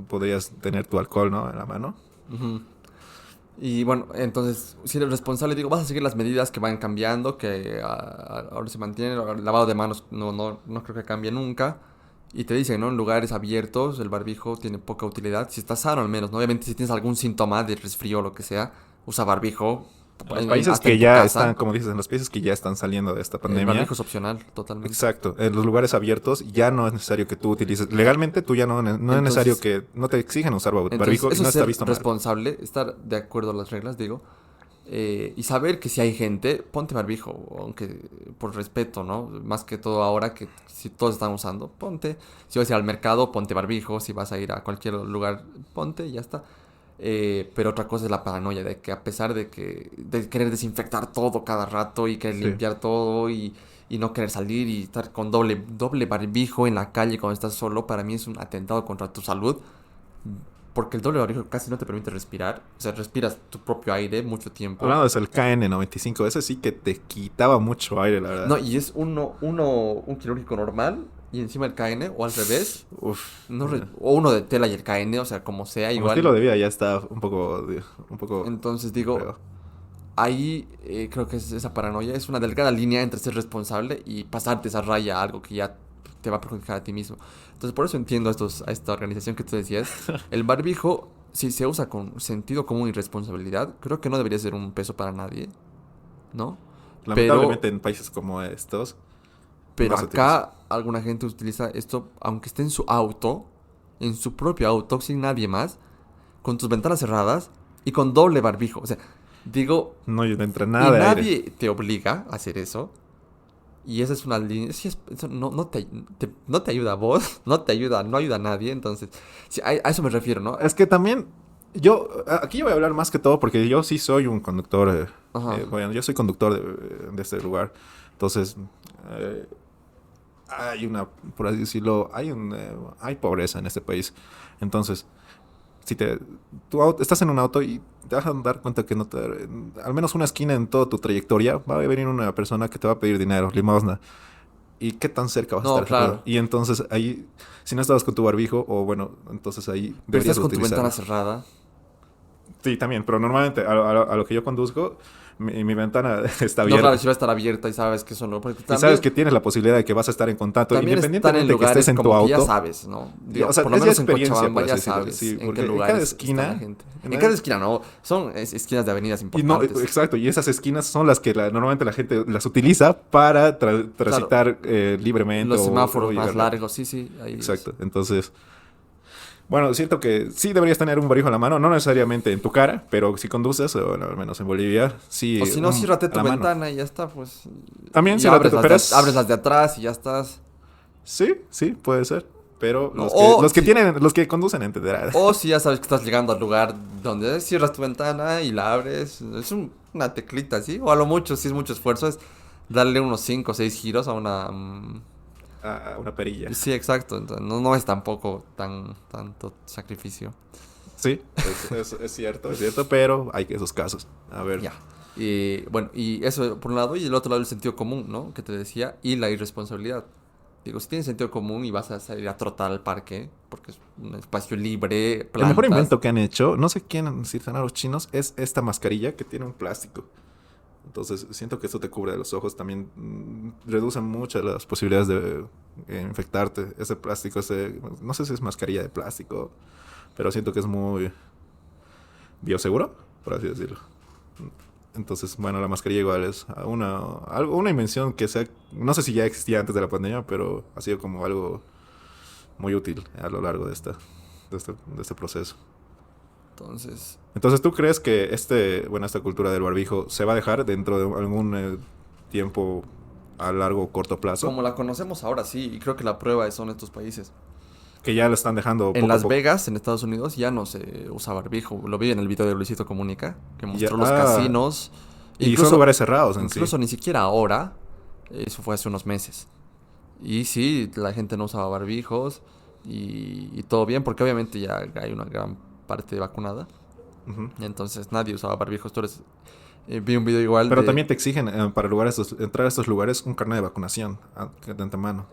podrías tener tu alcohol, ¿no? En la mano. Ujú. Y bueno, entonces, si eres responsable, digo, vas a seguir las medidas que van cambiando, que ahora se mantienen. El lavado de manos no creo que cambie nunca. Y te dicen, ¿no? En lugares abiertos, el barbijo tiene poca utilidad. Si estás sano, al menos, ¿no? Obviamente, si tienes algún síntoma de resfrío o lo que sea, usa barbijo En los países hasta que en tu ya están, casa. como dices, en los países que ya están saliendo de esta El pandemia, barbijo es opcional, totalmente. exacto, en los lugares abiertos ya no es necesario que tú utilices, legalmente tú ya no es necesario Entonces, no te exigen usar entonces barbijo y eso no es está ser visto mal. responsable, estar de acuerdo a las reglas, digo. Y saber que si hay gente, ponte barbijo, aunque por respeto, ¿no? Más que todo ahora que si todos están usando, ponte. Si vas a ir al mercado, ponte barbijo. Si vas a ir a cualquier lugar, ponte y ya está. Pero otra cosa es la paranoia de que a pesar de querer desinfectar todo cada rato y querer Sí. limpiar todo y no querer salir y estar con doble barbijo en la calle cuando estás solo, para mí es un atentado contra tu salud. porque el doble barbijo casi no te permite respirar. O sea, respiras tu propio aire mucho tiempo. Hablando es el KN95, ese sí que te quitaba mucho aire, la verdad. No, y es un quirúrgico normal y encima el KN, o al revés. Uf. No o uno de tela y el KN, o sea, como sea, Como igual. estilo de vida ya está un poco... Entonces digo, feo. ahí creo que esa paranoia es una delgada línea entre ser responsable y pasarte esa raya a algo que ya te va a perjudicar a ti mismo. Entonces por eso entiendo a esta organización que tú decías. El barbijo, si se usa con sentido común y responsabilidad, creo que no debería ser un peso para nadie, ¿no? Lamentablemente en países como estos Pero no se utiliza. acá alguna gente utiliza esto, aunque esté en su auto, en su propio auto, sin nadie más, con tus ventanas cerradas y con doble barbijo. O sea, digo, No entra y nada de aire. nadie te obliga a hacer eso. Y esa es una línea. Sí, eso no te ayuda a vos, no ayuda a nadie. Entonces, sí, a eso me refiero, ¿no? Es que también aquí yo voy a hablar más que todo porque yo sí soy un conductor. Ajá. Bueno, yo soy conductor de este lugar. Entonces, eh, hay por así decirlo, hay pobreza en este país. Entonces, si estás en un auto y te vas a dar cuenta que al menos una esquina en toda tu trayectoria va a venir una persona que te va a pedir dinero, limosna. ¿Y qué tan cerca vas a No, estar? claro. Y entonces ahí, si no estabas con tu barbijo, o bueno, entonces ahí Pero deberías estás con tu utilizarlo. ventana cerrada. Sí, también, pero normalmente a lo que yo conduzco, mi ventana está No, abierta. claro, si va a estar abierta y sabes que eso no. Porque Y sabes que tienes la posibilidad de que vas a estar en contacto, también están en independientemente de que lugares estés en tu como que ya auto. sabes, ¿no? Digo, O sea, por lo es ya menos en experiencia, Cochabamba por ya así decirlo, sabes sí, en porque qué en cada lugares esquina- está la gente. En cada esquina no, son esquinas de avenidas Y importantes. exacto, y esas esquinas son las que normalmente la gente las utiliza para transitar libremente Los semáforos o más llegar rápido. largos, sí, ahí Exacto, entonces, bueno, siento que sí deberías tener un barbijo a la mano, no necesariamente en tu cara, pero si conduces, o bueno, al menos en Bolivia, sí, O si no, ciérrate a tu la mano. ventana y ya está, pues. También Y ciérrate abres tu- las pero abres las de atrás y ya estás. Sí, puede ser, pero No, los que conducen entenderán. o si ya sabes que estás llegando al lugar donde cierras tu ventana y la abres. Es una teclita, ¿sí? O a lo mucho, si es mucho esfuerzo, es darle unos 5 o 6 giros a una. A una perilla. Sí, exacto. Entonces, no es tampoco tanto sacrificio. Sí, es cierto, pero hay que esos casos. A ver. Ya. Y bueno, y eso por un lado, y el otro lado el sentido común, ¿no? Que te decía, y la irresponsabilidad. Digo, si tienes sentido común y vas a salir a trotar al parque, porque es un espacio libre, El plantas. mejor invento que han hecho, no sé quién, si serán los chinos, es esta mascarilla que tiene un plástico. Entonces, siento que esto te cubre de los ojos. También reduce mucho las posibilidades de infectarte. Ese plástico, no sé si es mascarilla de plástico, pero siento que es muy bioseguro, por así decirlo. Entonces, bueno, la mascarilla igual es una invención que no sé si ya existía antes de la pandemia, pero ha sido como algo muy útil a lo largo de este proceso. Entonces, ¿tú crees que esta cultura del barbijo se va a dejar dentro de algún tiempo a largo o corto plazo? Como la conocemos ahora, sí, y creo que la prueba son estos países. Que ya lo están dejando En poco a Las poco. Vegas, en Estados Unidos, ya no se usa barbijo. Lo vi en el video de Luisito Comunica, que mostró Ya- los ah, casinos. Y son lugares cerrados en sí. Incluso ni siquiera ahora, eso fue hace unos meses. Y sí, la gente no usaba barbijos y todo bien, porque obviamente ya hay una gran parte vacunada. Ujú. Entonces nadie usaba barbijos. Vi un video igual Pero de... también te exigen para entrar a estos lugares un carnet de vacunación de antemano.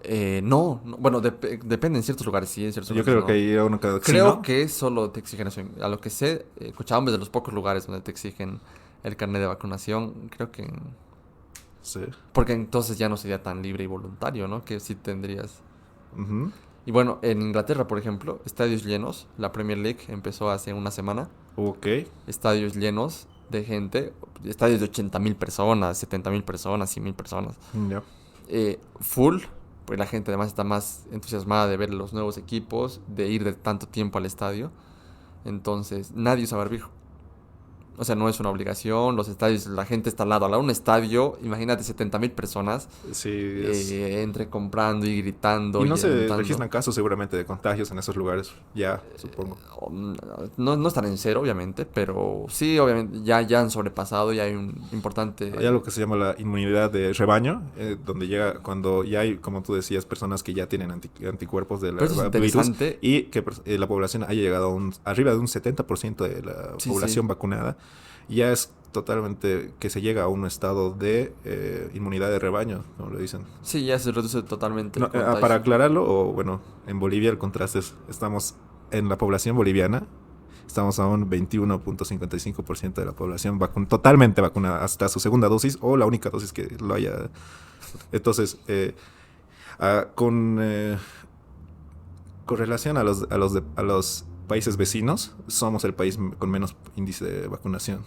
Bueno, depende en ciertos lugares, sí, en ciertos Yo lugares creo no. que hay uno que sí, Creo ¿no? que solo te exigen eso. A lo que sé, Cochabamba es de los pocos lugares donde te exigen el carnet de vacunación. Creo que... Sí. Porque entonces ya no sería tan libre y voluntario, ¿no? Que sí tendrías... Ujú. Y bueno, en Inglaterra, por ejemplo, estadios llenos. La Premier League empezó hace una semana. Ok. Estadios llenos de gente. Estadios de 80.000 personas, 70.000 personas, 100.000 personas. Ya. Full. Pues la gente además está más entusiasmada de ver los nuevos equipos, de ir de tanto tiempo al estadio. Entonces, nadie usa barbijo. O sea, no es una obligación. Los estadios, la gente está al lado. Al lado de un estadio, imagínate 70,000 personas Sí, es... entre comprando y gritando Y y no se alentando. registran casos seguramente de contagios en esos lugares, ya, supongo. No, no están en cero, obviamente, pero sí, obviamente, ya han sobrepasado, ya hay un importante... Hay algo que se llama la inmunidad de rebaño, donde llega cuando ya hay, como tú decías, personas que ya tienen anticuerpos del Pero eso es virus interesante. y que la población haya llegado arriba de un 70% de la Sí, población sí. vacunada. Ya es totalmente que se llega a un estado de inmunidad de rebaño, como lo dicen. Sí, ya se reduce totalmente No, el para contagio. aclararlo, o bueno, en Bolivia el contraste es, estamos en la población boliviana, estamos a un 21.55% de la población totalmente vacunada hasta su segunda dosis o la única dosis que lo haya. Entonces, con, con relación a los países vecinos, somos el país con menos índice de vacunación.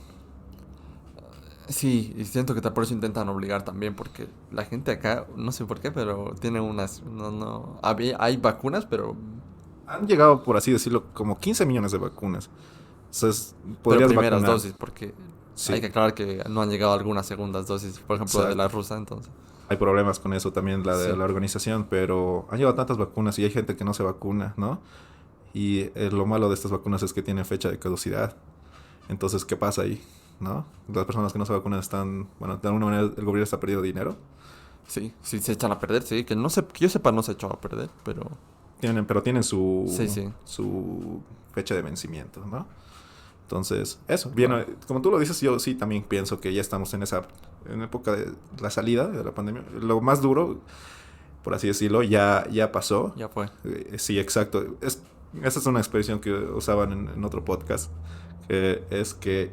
Sí, y siento que por eso intentan obligar también, porque la gente acá, no sé por qué, pero tiene unas... No, no... Hay vacunas, pero... Han llegado, por así decirlo, como 15 millones de vacunas. Entonces, Pero podrías primeras vacunar. dosis, porque hay Sí, que aclarar que no han llegado algunas segundas dosis, por ejemplo, de la exacto. rusa, entonces. Hay problemas con eso también, la de Sí. la organización, pero han llegado tantas vacunas y hay gente que no se vacuna, ¿no? Y lo malo de estas vacunas es que tienen fecha de caducidad. Entonces, ¿qué pasa ahí? ¿No? Las personas que no se vacunan están, bueno, de alguna manera el gobierno está perdiendo dinero. Sí, sí se echan a perder, sí, que no sé, que yo sepa no se echó a perder, pero Pero tienen sí, sí. su fecha de vencimiento, ¿no? Entonces, eso. Bien, Claro. como tú lo dices, yo sí también pienso que ya estamos en época de la salida de la pandemia. Lo más duro, por así decirlo, ya pasó. Ya fue. Sí, exacto. Esa es una expresión que usaban en otro podcast, que es que,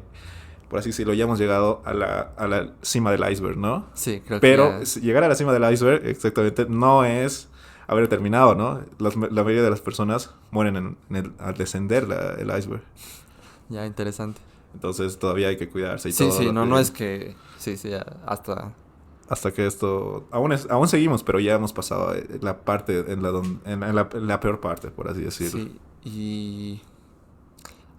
por así decirlo, ya hemos llegado a la cima del iceberg, ¿no? Sí, creo que Pero ya. llegar a la cima del iceberg, exactamente, no es haber terminado, ¿no? La mayoría de las personas mueren al descender el iceberg. Ya interesante. Entonces todavía hay que cuidarse y Sí, todo sí, lo no, no que... es que. Sí, sí, hasta. Hasta que esto... Aún seguimos, pero ya hemos pasado la parte en la peor parte, por así decirlo. Sí, y.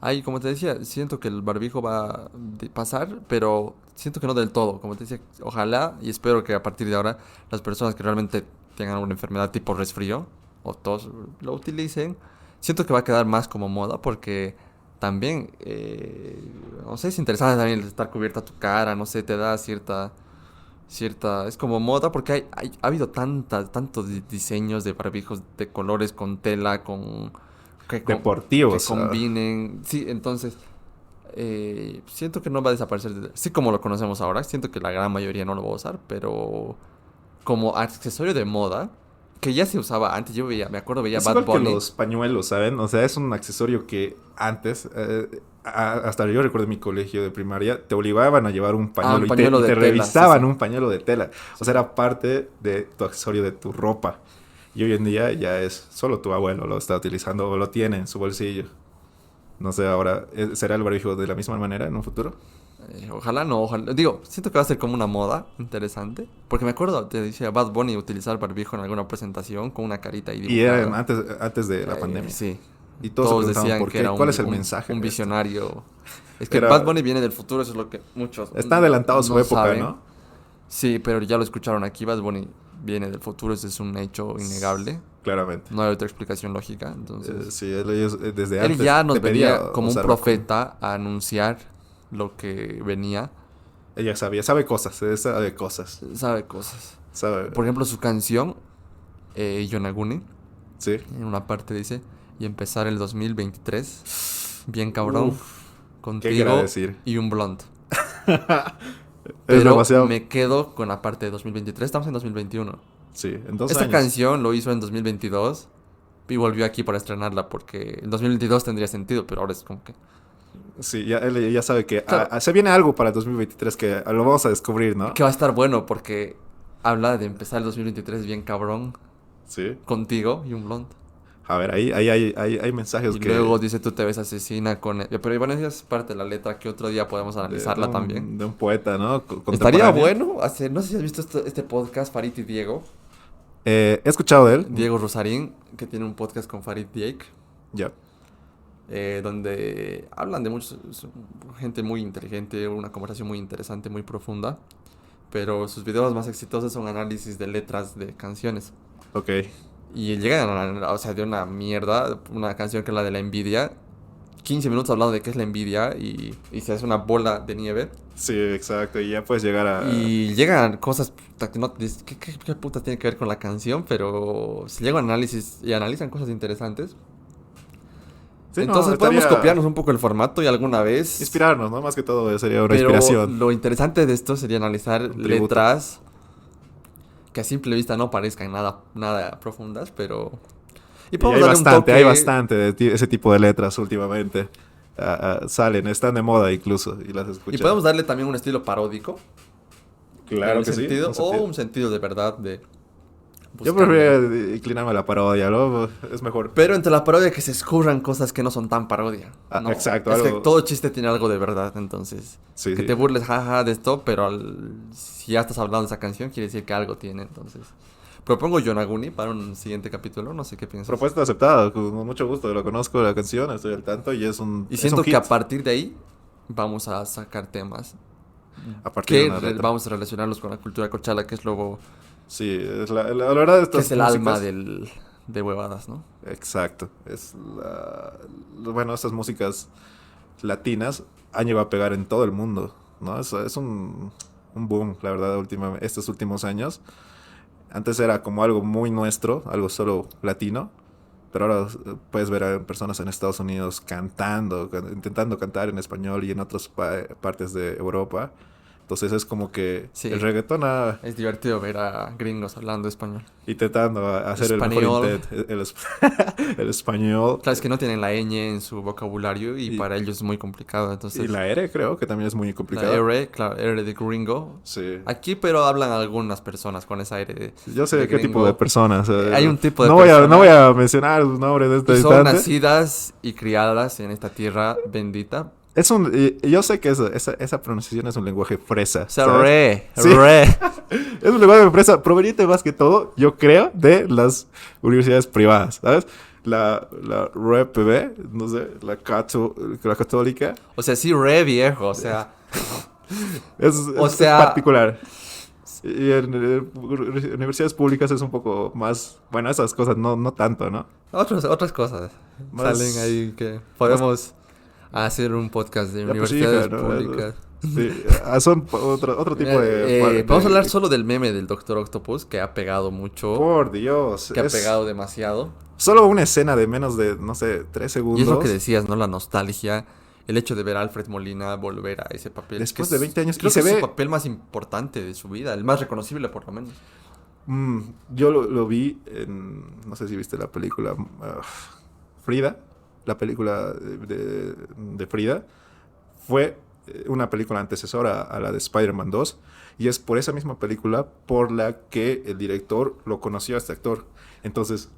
Ahí, como te decía, siento que el barbijo va a pasar, pero siento que no del todo. Como te decía, ojalá y espero que a partir de ahora las personas que realmente tengan una enfermedad tipo resfrío o tos lo utilicen. Siento que va a quedar más como moda porque también, no sé, es interesante también el estar cubierta tu cara, no sé, te da cierta, es como moda porque ha habido tantos diseños de barbijos de colores con tela, que Deportivos. combinen. Sí, entonces siento que no va a desaparecer. Sí, como lo conocemos ahora, siento que la gran mayoría no lo va a usar, pero como accesorio de moda, que ya se usaba antes, yo veía, me acuerdo, veía Es Bad igual que Bunny. los pañuelos, ¿saben? O sea, es un accesorio que antes, hasta yo recuerdo en mi colegio de primaria, te obligaban a llevar un Ah, un pañuelo pañuelo y de te tela, sí, revisaban sí. un pañuelo de tela. O sea, Sí. era parte de tu accesorio, de tu ropa. Y hoy en día ya es solo tu abuelo lo está utilizando o lo tiene en su bolsillo. No sé, ahora, ¿será el barbijo de la misma manera en un futuro? Ojalá no, ojalá. Digo, siento que va a ser como una moda interesante. Porque me acuerdo, te decía Bad Bunny utilizar barbijo en alguna presentación con una carita ahí Y era dibujada. antes de la pandemia. Sí, Y todos se todos preguntaban decían por que qué, era cuál es el mensaje un de esto. visionario. Es que Bad Era, Bunny viene del futuro, eso es lo que muchos está adelantado a su no época, saben. ¿no? Sí, pero ya lo escucharon aquí, Bad Bunny viene del futuro, ese es un hecho innegable. Claramente. No hay otra explicación lógica, entonces... Sí, desde Él antes ya nos debería venía como un usarlo como... profeta a anunciar lo que venía. Ella sabe cosas, sabe cosas. Sabe cosas. Sabe, Por ejemplo, su canción, Yonaguni, sí. en una parte dice, y empezar el 2023, bien cabrón, Uf, ¿qué quiera contigo decir? y un blond. Es Pero demasiado... me quedo con la parte de 2023, estamos en 2021. Sí, en 2 Esta años. canción lo hizo en 2022 y volvió aquí para estrenarla porque en 2022 tendría sentido, pero ahora es como que... Sí, él ya sabe que Claro, se viene algo para el 2023 que lo vamos a descubrir, ¿no? que va a estar bueno porque habla de empezar el 2023 bien cabrón Sí. contigo y un blond. A ver, ahí hay mensajes Y que... luego dice tú te ves asesina con... Pero bueno, esa es parte de la letra que otro día podemos analizarla también. De un poeta, ¿no? Estaría Contemporáneo. bueno hacer... No sé si has visto este podcast, Farid y Diego. He escuchado de él. Diego Rosarín, que tiene un podcast con Farid Diek. Ya. Donde hablan de muchos... gente muy inteligente, una conversación muy interesante, muy profunda. Pero sus videos más exitosos son análisis de letras de canciones. Ok. Y llegan o sea, de una mierda, una canción que es la de la envidia. 15 minutos hablando de qué es la envidia y se hace una bola de nieve. Sí, exacto. Y ya puedes llegar a... Y llegan cosas que no dices, ¿qué puta tiene que ver con la canción? Pero si llegan análisis y analizan cosas interesantes. Sí, Entonces no, podemos estaría- copiarnos un poco el formato y alguna vez. Inspirarnos, ¿no? Más que todo sería una Pero inspiración. lo interesante de esto sería analizar Un tributo. letras que a simple vista no parezcan nada profundas, pero... Y Y podemos hay darle un bastante, toque. hay bastante de ese tipo de letras últimamente. Salen, están de moda incluso. Y las Y escuchas. podemos darle también un estilo paródico. Claro en el que sí. sentido, un o sentido. un sentido de verdad de Yo buscarle. preferiría inclinarme a la parodia, ¿no? Es mejor. Pero entre la parodia que se escurran cosas que no son tan parodia. Ah, No, exacto, es que algo- todo chiste tiene algo de verdad, entonces. Sí, Que sí. te burles, jaja, de esto, pero si ya estás hablando de esa canción, quiere decir que algo tiene, entonces. Propongo Yonaguni para un siguiente capítulo, no sé qué piensas. Propuesta aceptada, con mucho gusto. Lo conozco la canción, estoy al tanto y es un. Y es siento un que hit a partir de ahí vamos a sacar temas a partir de que una letra. vamos a relacionarlos con la cultura cochala, que es luego, Sí, es la verdad, que estas es el alma músicas. de huevadas, ¿no? Exacto. Bueno, estas músicas latinas han llegado a pegar en todo el mundo, ¿no? Es un boom, la verdad, estos últimos años. Antes era como algo muy nuestro, algo solo latino, pero ahora puedes ver a personas en Estados Unidos cantando, intentando cantar en español y en otras partes de Europa. Entonces es como que Sí. el reggaetón Es divertido ver a gringos hablando español. intentando hacer el mejor Español. intento, el español. Claro, es que no tienen la ñ en su vocabulario y Y- para ellos es muy complicado. Entonces, Y la R creo que también es muy la complicada. R, claro, R de gringo. Sí. Aquí, pero hablan algunas personas con esa R Yo sé de qué tipo gringo. de personas. Hay un tipo de no persona. no voy a mencionar su nombre de este Y son instante. nacidas y criadas en esta tierra bendita. Yo sé que esa pronunciación es un lenguaje fresa. O sea, ¿sabes? re, Sí. re. Es un lenguaje fresa proveniente más que todo, yo creo, de las universidades privadas, ¿sabes? La REPB, no sé, la católica, O sea, sí, re viejo. O sea, es sea- particular. Y en universidades públicas es un poco más... Bueno, esas cosas no tanto, ¿no? otras cosas Más- salen ahí que podemos hacer un podcast de La universidades pusija, ¿no? públicas. Sí, son otro tipo de... Vamos a hablar solo del meme del Doctor Octopus, que ha pegado mucho, Por Dios. que ha es pegado demasiado. Solo una escena de menos de, no sé, 3 Y segundos. es lo que decías, ¿no? La nostalgia, el hecho de ver a Alfred Molina volver a ese papel. Después que de 20 años, creo y se que es ve- su papel más importante de su vida, el más reconocible por lo menos. Yo lo vi en... No sé si viste la película Frida. La película de Frida. Fue una película antecesora a la de Spider-Man 2. Y es por esa misma película por la que el director lo conoció a este actor. Entonces,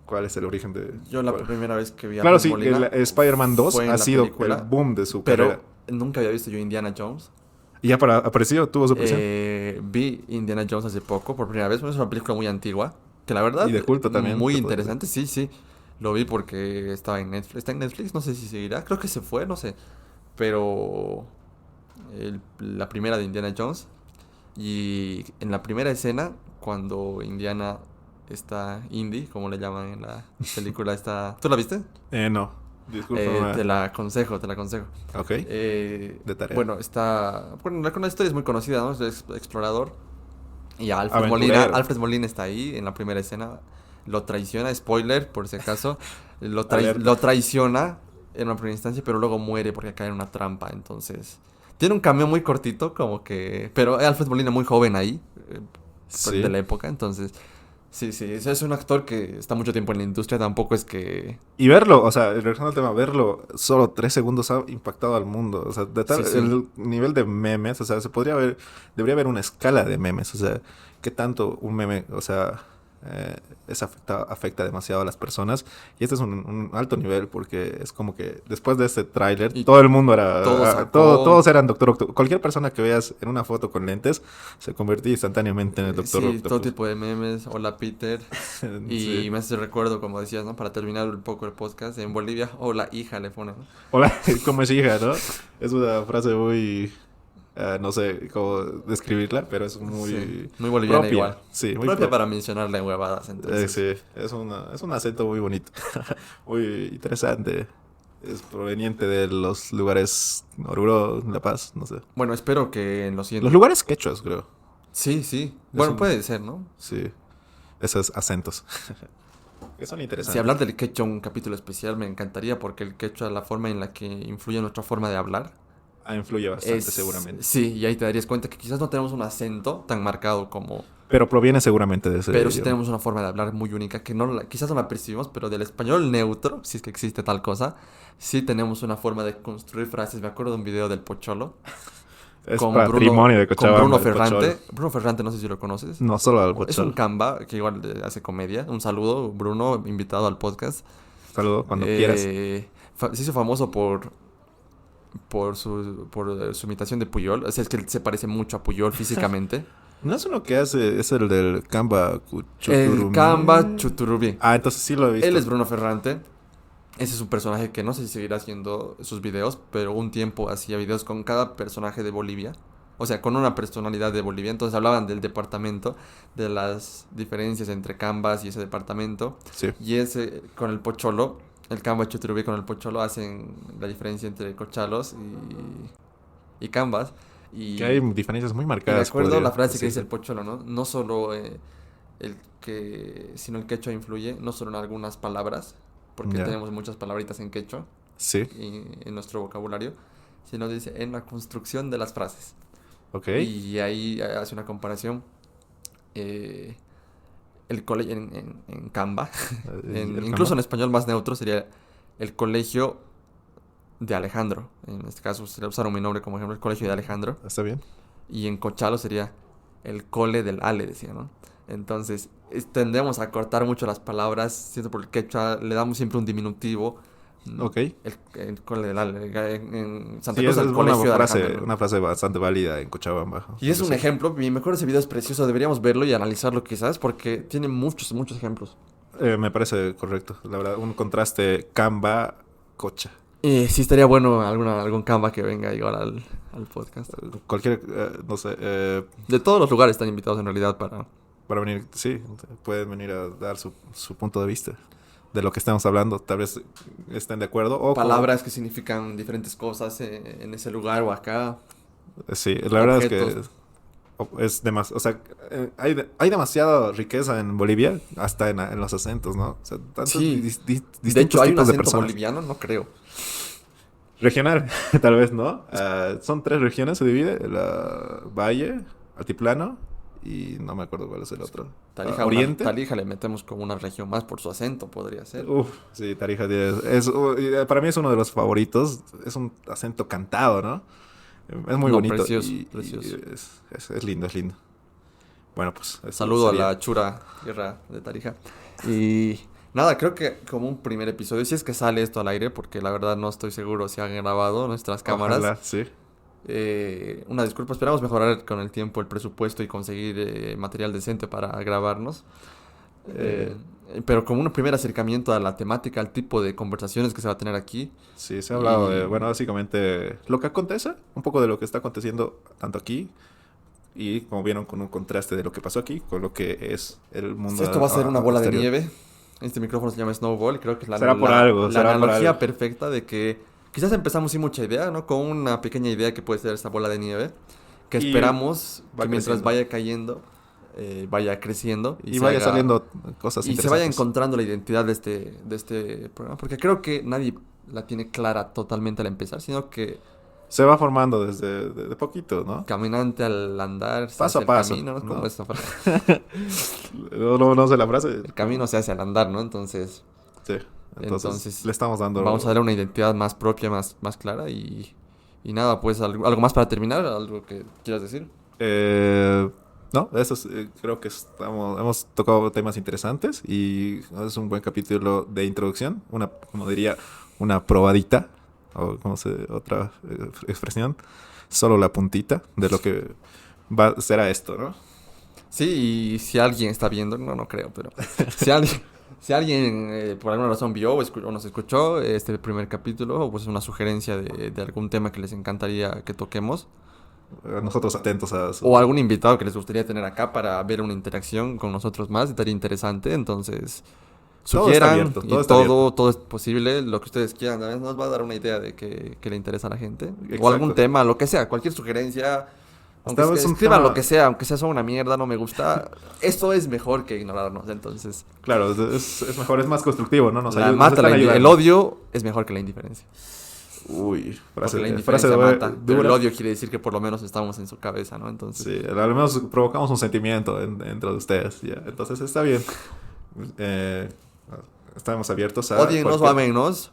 ¿cuál es el origen de...? Yo la cuál? primera vez que vi a Claro, Alfred sí, Molina el Spider-Man 2 fue en ha la sido película, el boom de su pero carrera. nunca había visto yo Indiana Jones. Y ya apareció, tuvo su presión. Vi Indiana Jones hace poco, por primera vez. Es una película muy antigua, que la verdad... Y de culto también, Muy se puede interesante, sí, sí. Lo vi porque estaba en Netflix. Está en Netflix, no sé si seguirá. Creo que se fue, no sé. Pero... la primera de Indiana Jones. Y en la primera escena, cuando Indiana está Indy, como le llaman en la película, está... ¿Tú la viste? No, disculpa. Te la aconsejo, te la aconsejo. Ok. De tarea. Bueno, está... Bueno, la historia es muy conocida, ¿no? Es explorador. Y Aventurero. Alfred Molina está ahí en la primera escena. Lo traiciona, spoiler, por si acaso. Alerta. Lo traiciona en una primera instancia, pero luego muere porque cae en una trampa. Entonces, tiene un cameo muy cortito, como que... Pero Alfred Molina muy joven ahí, Sí. de la época. Entonces, sí, es un actor que está mucho tiempo en la industria. Tampoco es que... Y verlo, o sea, regresando al tema, verlo solo 3 segundos ha impactado al mundo. O sea, de tal, Sí, sí. el nivel de memes, o sea, debería haber una escala de memes. O sea, qué tanto un meme, o sea, eso afecta demasiado a las personas. Y este es un alto nivel porque es como que después de este tráiler, Y todo el mundo era... todos eran Doctor Octopus. Cualquier persona que veas en una foto con lentes se convertía instantáneamente en el Doctor Sí, Octopus. todo tipo de memes. Hola, Peter. Y Sí. me hace recuerdo, como decías, ¿no? Para terminar un poco el podcast, en Bolivia, hola, hija, le ponen, ¿no? Hola, ¿cómo es hija, no? Es una frase muy... no sé cómo describirla, pero es muy Sí, muy boliviana propia. igual. Sí, muy Propia propia. para mencionarle en huevadas, entonces. Sí, es un acento muy bonito, muy interesante. Es proveniente de los lugares Oruro, La Paz, no sé. Bueno, espero que en los Los siguientes... lugares quechuas, creo. Sí, sí. Es Bueno, un- puede ser, ¿no? Sí, esos acentos. Que son Si interesantes. hablar del quechua un capítulo especial me encantaría porque el quechua, la forma en la que influye nuestra forma de hablar, Influye bastante, seguramente. Sí, y ahí te darías cuenta que quizás no tenemos un acento tan marcado como... Pero proviene seguramente de ese Pero sí idioma. tenemos una forma de hablar muy única que quizás no la percibimos, pero del español neutro, si es que existe tal cosa, sí tenemos una forma de construir frases. Me acuerdo de un video del Pocholo Es con patrimonio de con Cochabamba. Bruno el Ferrante. Pocholo. Bruno Ferrante, no sé si lo conoces. No solo al Es un Pocholo. Canva que igual hace comedia. Un saludo, Bruno, invitado al podcast. Saludo cuando quieras. Se hizo famoso por su imitación de Puyol. O sea, es que él se parece mucho a Puyol físicamente. No es uno que hace, es el del Canva El Chuturumí. Canva Chuturubí. Entonces sí lo he visto. Él es Bruno Ferrante. Ese es un personaje que no sé si seguirá haciendo sus videos, pero un tiempo hacía videos con cada personaje de Bolivia. O sea, con una personalidad de Bolivia. Entonces hablaban del departamento, de las diferencias entre Canvas y ese departamento. Sí. Y ese con el Pocholo, el Canva Chuturubí con el Pocholo hacen la diferencia entre Cochalos y Canvas. Y, Que hay diferencias muy y me marcadas. acuerdo podría la frase que dice decirse. el Pocholo, ¿no? No solo sino el quechua influye, no solo en algunas palabras, porque Ya. tenemos muchas palabritas en quechua Sí, en nuestro vocabulario, sino dice en la construcción de las frases. ok. Y ahí hace una comparación. El colegio en Canva, incluso en español más neutro sería el colegio de Alejandro. En este caso usaron mi nombre como ejemplo, el colegio de Alejandro. Está bien. Y en Cochalo sería el cole del Ale, decía, ¿no? Entonces, tendemos a cortar mucho las palabras, siento por el quechua le damos siempre un diminutivo. Ok. El cole del Ale. En Santa Sí, Cruz, es el colegio de frase, Alejandro, ¿no? una frase bastante válida en Cochabamba. Y es un Sí. ejemplo, y mejor ese video es precioso, deberíamos verlo y analizarlo quizás, porque tiene muchos, muchos ejemplos. Me parece correcto. La verdad, un contraste Canva-Cocha. Y sí estaría bueno algún Canva que venga igual al podcast. Cualquier, no sé, De todos los lugares están invitados en realidad para... para venir, sí, pueden venir a dar su punto de vista de lo que estamos hablando. Tal vez estén de acuerdo. O Palabras que significan diferentes cosas en ese lugar o acá. Sí, la verdad Objetos. es que es demasiado, o sea, hay demasiada riqueza en Bolivia, hasta en los acentos, ¿no? O sea, tantos Sí. distintos De hecho, hay un tipos de acento personas. boliviano, no creo. Regional, tal vez, ¿no? Son 3 regiones, se divide, la Valle, Altiplano y no me acuerdo cuál es el otro. Tarija, Oriente. Tarija le metemos como una región más por su acento, podría ser. Uf, sí, Tarija para mí es uno de los favoritos, es un acento cantado, ¿no? Es muy No, bonito. precioso, y precioso. Es lindo, es lindo. Bueno, pues... eso Saludo sería. a la chura guerra de Tarija. Y nada, creo que como un primer episodio, si es que sale esto al aire, porque la verdad no estoy seguro si han grabado nuestras cámaras. Ojalá, sí. Una disculpa, esperamos mejorar con el tiempo el presupuesto y conseguir material decente para grabarnos. Pero como un primer acercamiento a la temática, al tipo de conversaciones que se va a tener aquí. Sí, se ha hablado Y- de, bueno, básicamente lo que acontece, un poco de lo que está aconteciendo tanto aquí y como vieron con un contraste de lo que pasó aquí con lo que es el mundo. Esto va a ser una bola de exterior. nieve. Este micrófono se llama Snowball y creo que es Será por algo, la será por analogía algo. perfecta de que quizás empezamos sin mucha idea, ¿no? Con una pequeña idea que puede ser esta bola de nieve, que Y esperamos va que mientras creciendo. vaya cayendo, vaya creciendo Y vaya saliendo cosas y se vaya interesantes. encontrando la identidad de este programa, porque creo que nadie la tiene clara totalmente al empezar, sino que Se va formando desde de poquito, ¿no? caminante al andar se Paso hace a el paso, camino, ¿no? ¿no? Como esta frase. No sé la frase. El camino se hace al andar, ¿no? Entonces Sí. Entonces, Entonces, le estamos dando... vamos a darle una identidad más propia, más clara y nada, pues algo más para terminar, algo que quieras decir. Eh, No, eso es, creo que hemos tocado temas interesantes y es un buen capítulo de introducción, como diría, una probadita, o como otra expresión, solo la puntita de lo que será esto, ¿no? Sí, y si alguien está viendo, no creo, pero si alguien, si alguien por alguna razón vio o nos escuchó este primer capítulo, o pues una sugerencia de algún tema que les encantaría que toquemos, Nosotros atentos a o su... algún invitado que les gustaría tener acá para ver una interacción con nosotros más, estaría interesante. Entonces, Todo está sugieran abierto, y todo está abierto. todo es posible, lo que ustedes quieran. ¿Sabes? Nos va a dar una idea de que le interesa a la gente. O algún Exacto. tema, lo que sea, cualquier sugerencia. Aunque Es un escriban lo tema, que sea, aunque sea solo una mierda, no me gusta. Esto es mejor que ignorarnos. Entonces, claro, es mejor, es más constructivo, ¿no? la Nos mata, están el ayudando. odio es mejor que la indiferencia. Uy, Porque la frase indiferencia mata, pero el dura. odio quiere decir que por lo menos estamos en su cabeza, ¿no? Entonces, Sí, al menos provocamos un sentimiento dentro de ustedes, ya. Entonces está bien. Eh, estamos abiertos a odienos o cualquier... amenos,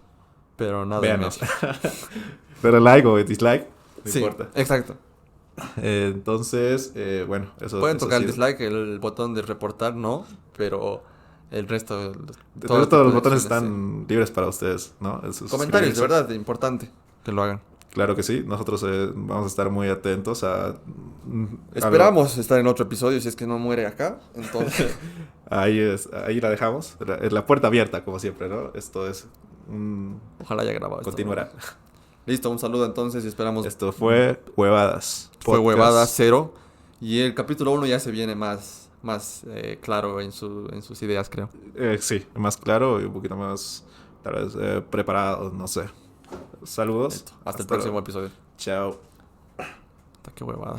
pero nada en Véanos. medio. Pero like o dislike, no Sí, importa. exacto. Entonces, bueno, Pueden eso tocar sí. el dislike, el botón de reportar, no, pero el resto, todo Todos tipo los de botones acciones, sí. están libres para ustedes, ¿no? Comentarios, de Suscribirse. verdad, importante que lo hagan. Claro que sí. Nosotros vamos a estar muy atentos a Esperamos estar en otro episodio si es que no muere acá, entonces, ahí la dejamos. La puerta abierta, como siempre, ¿no? Esto es... ojalá haya grabado esto. continuará. Listo, un saludo entonces y esperamos. Esto fue Huevadas. Fue Huevada Podcast. 0 y el capítulo 1 ya se viene más claro en sus ideas, creo. Sí, más claro y un poquito más, tal vez, preparado, no sé. Saludos. Listo, hasta el Hasta próximo luego. episodio. Chao. Hasta qué huevada.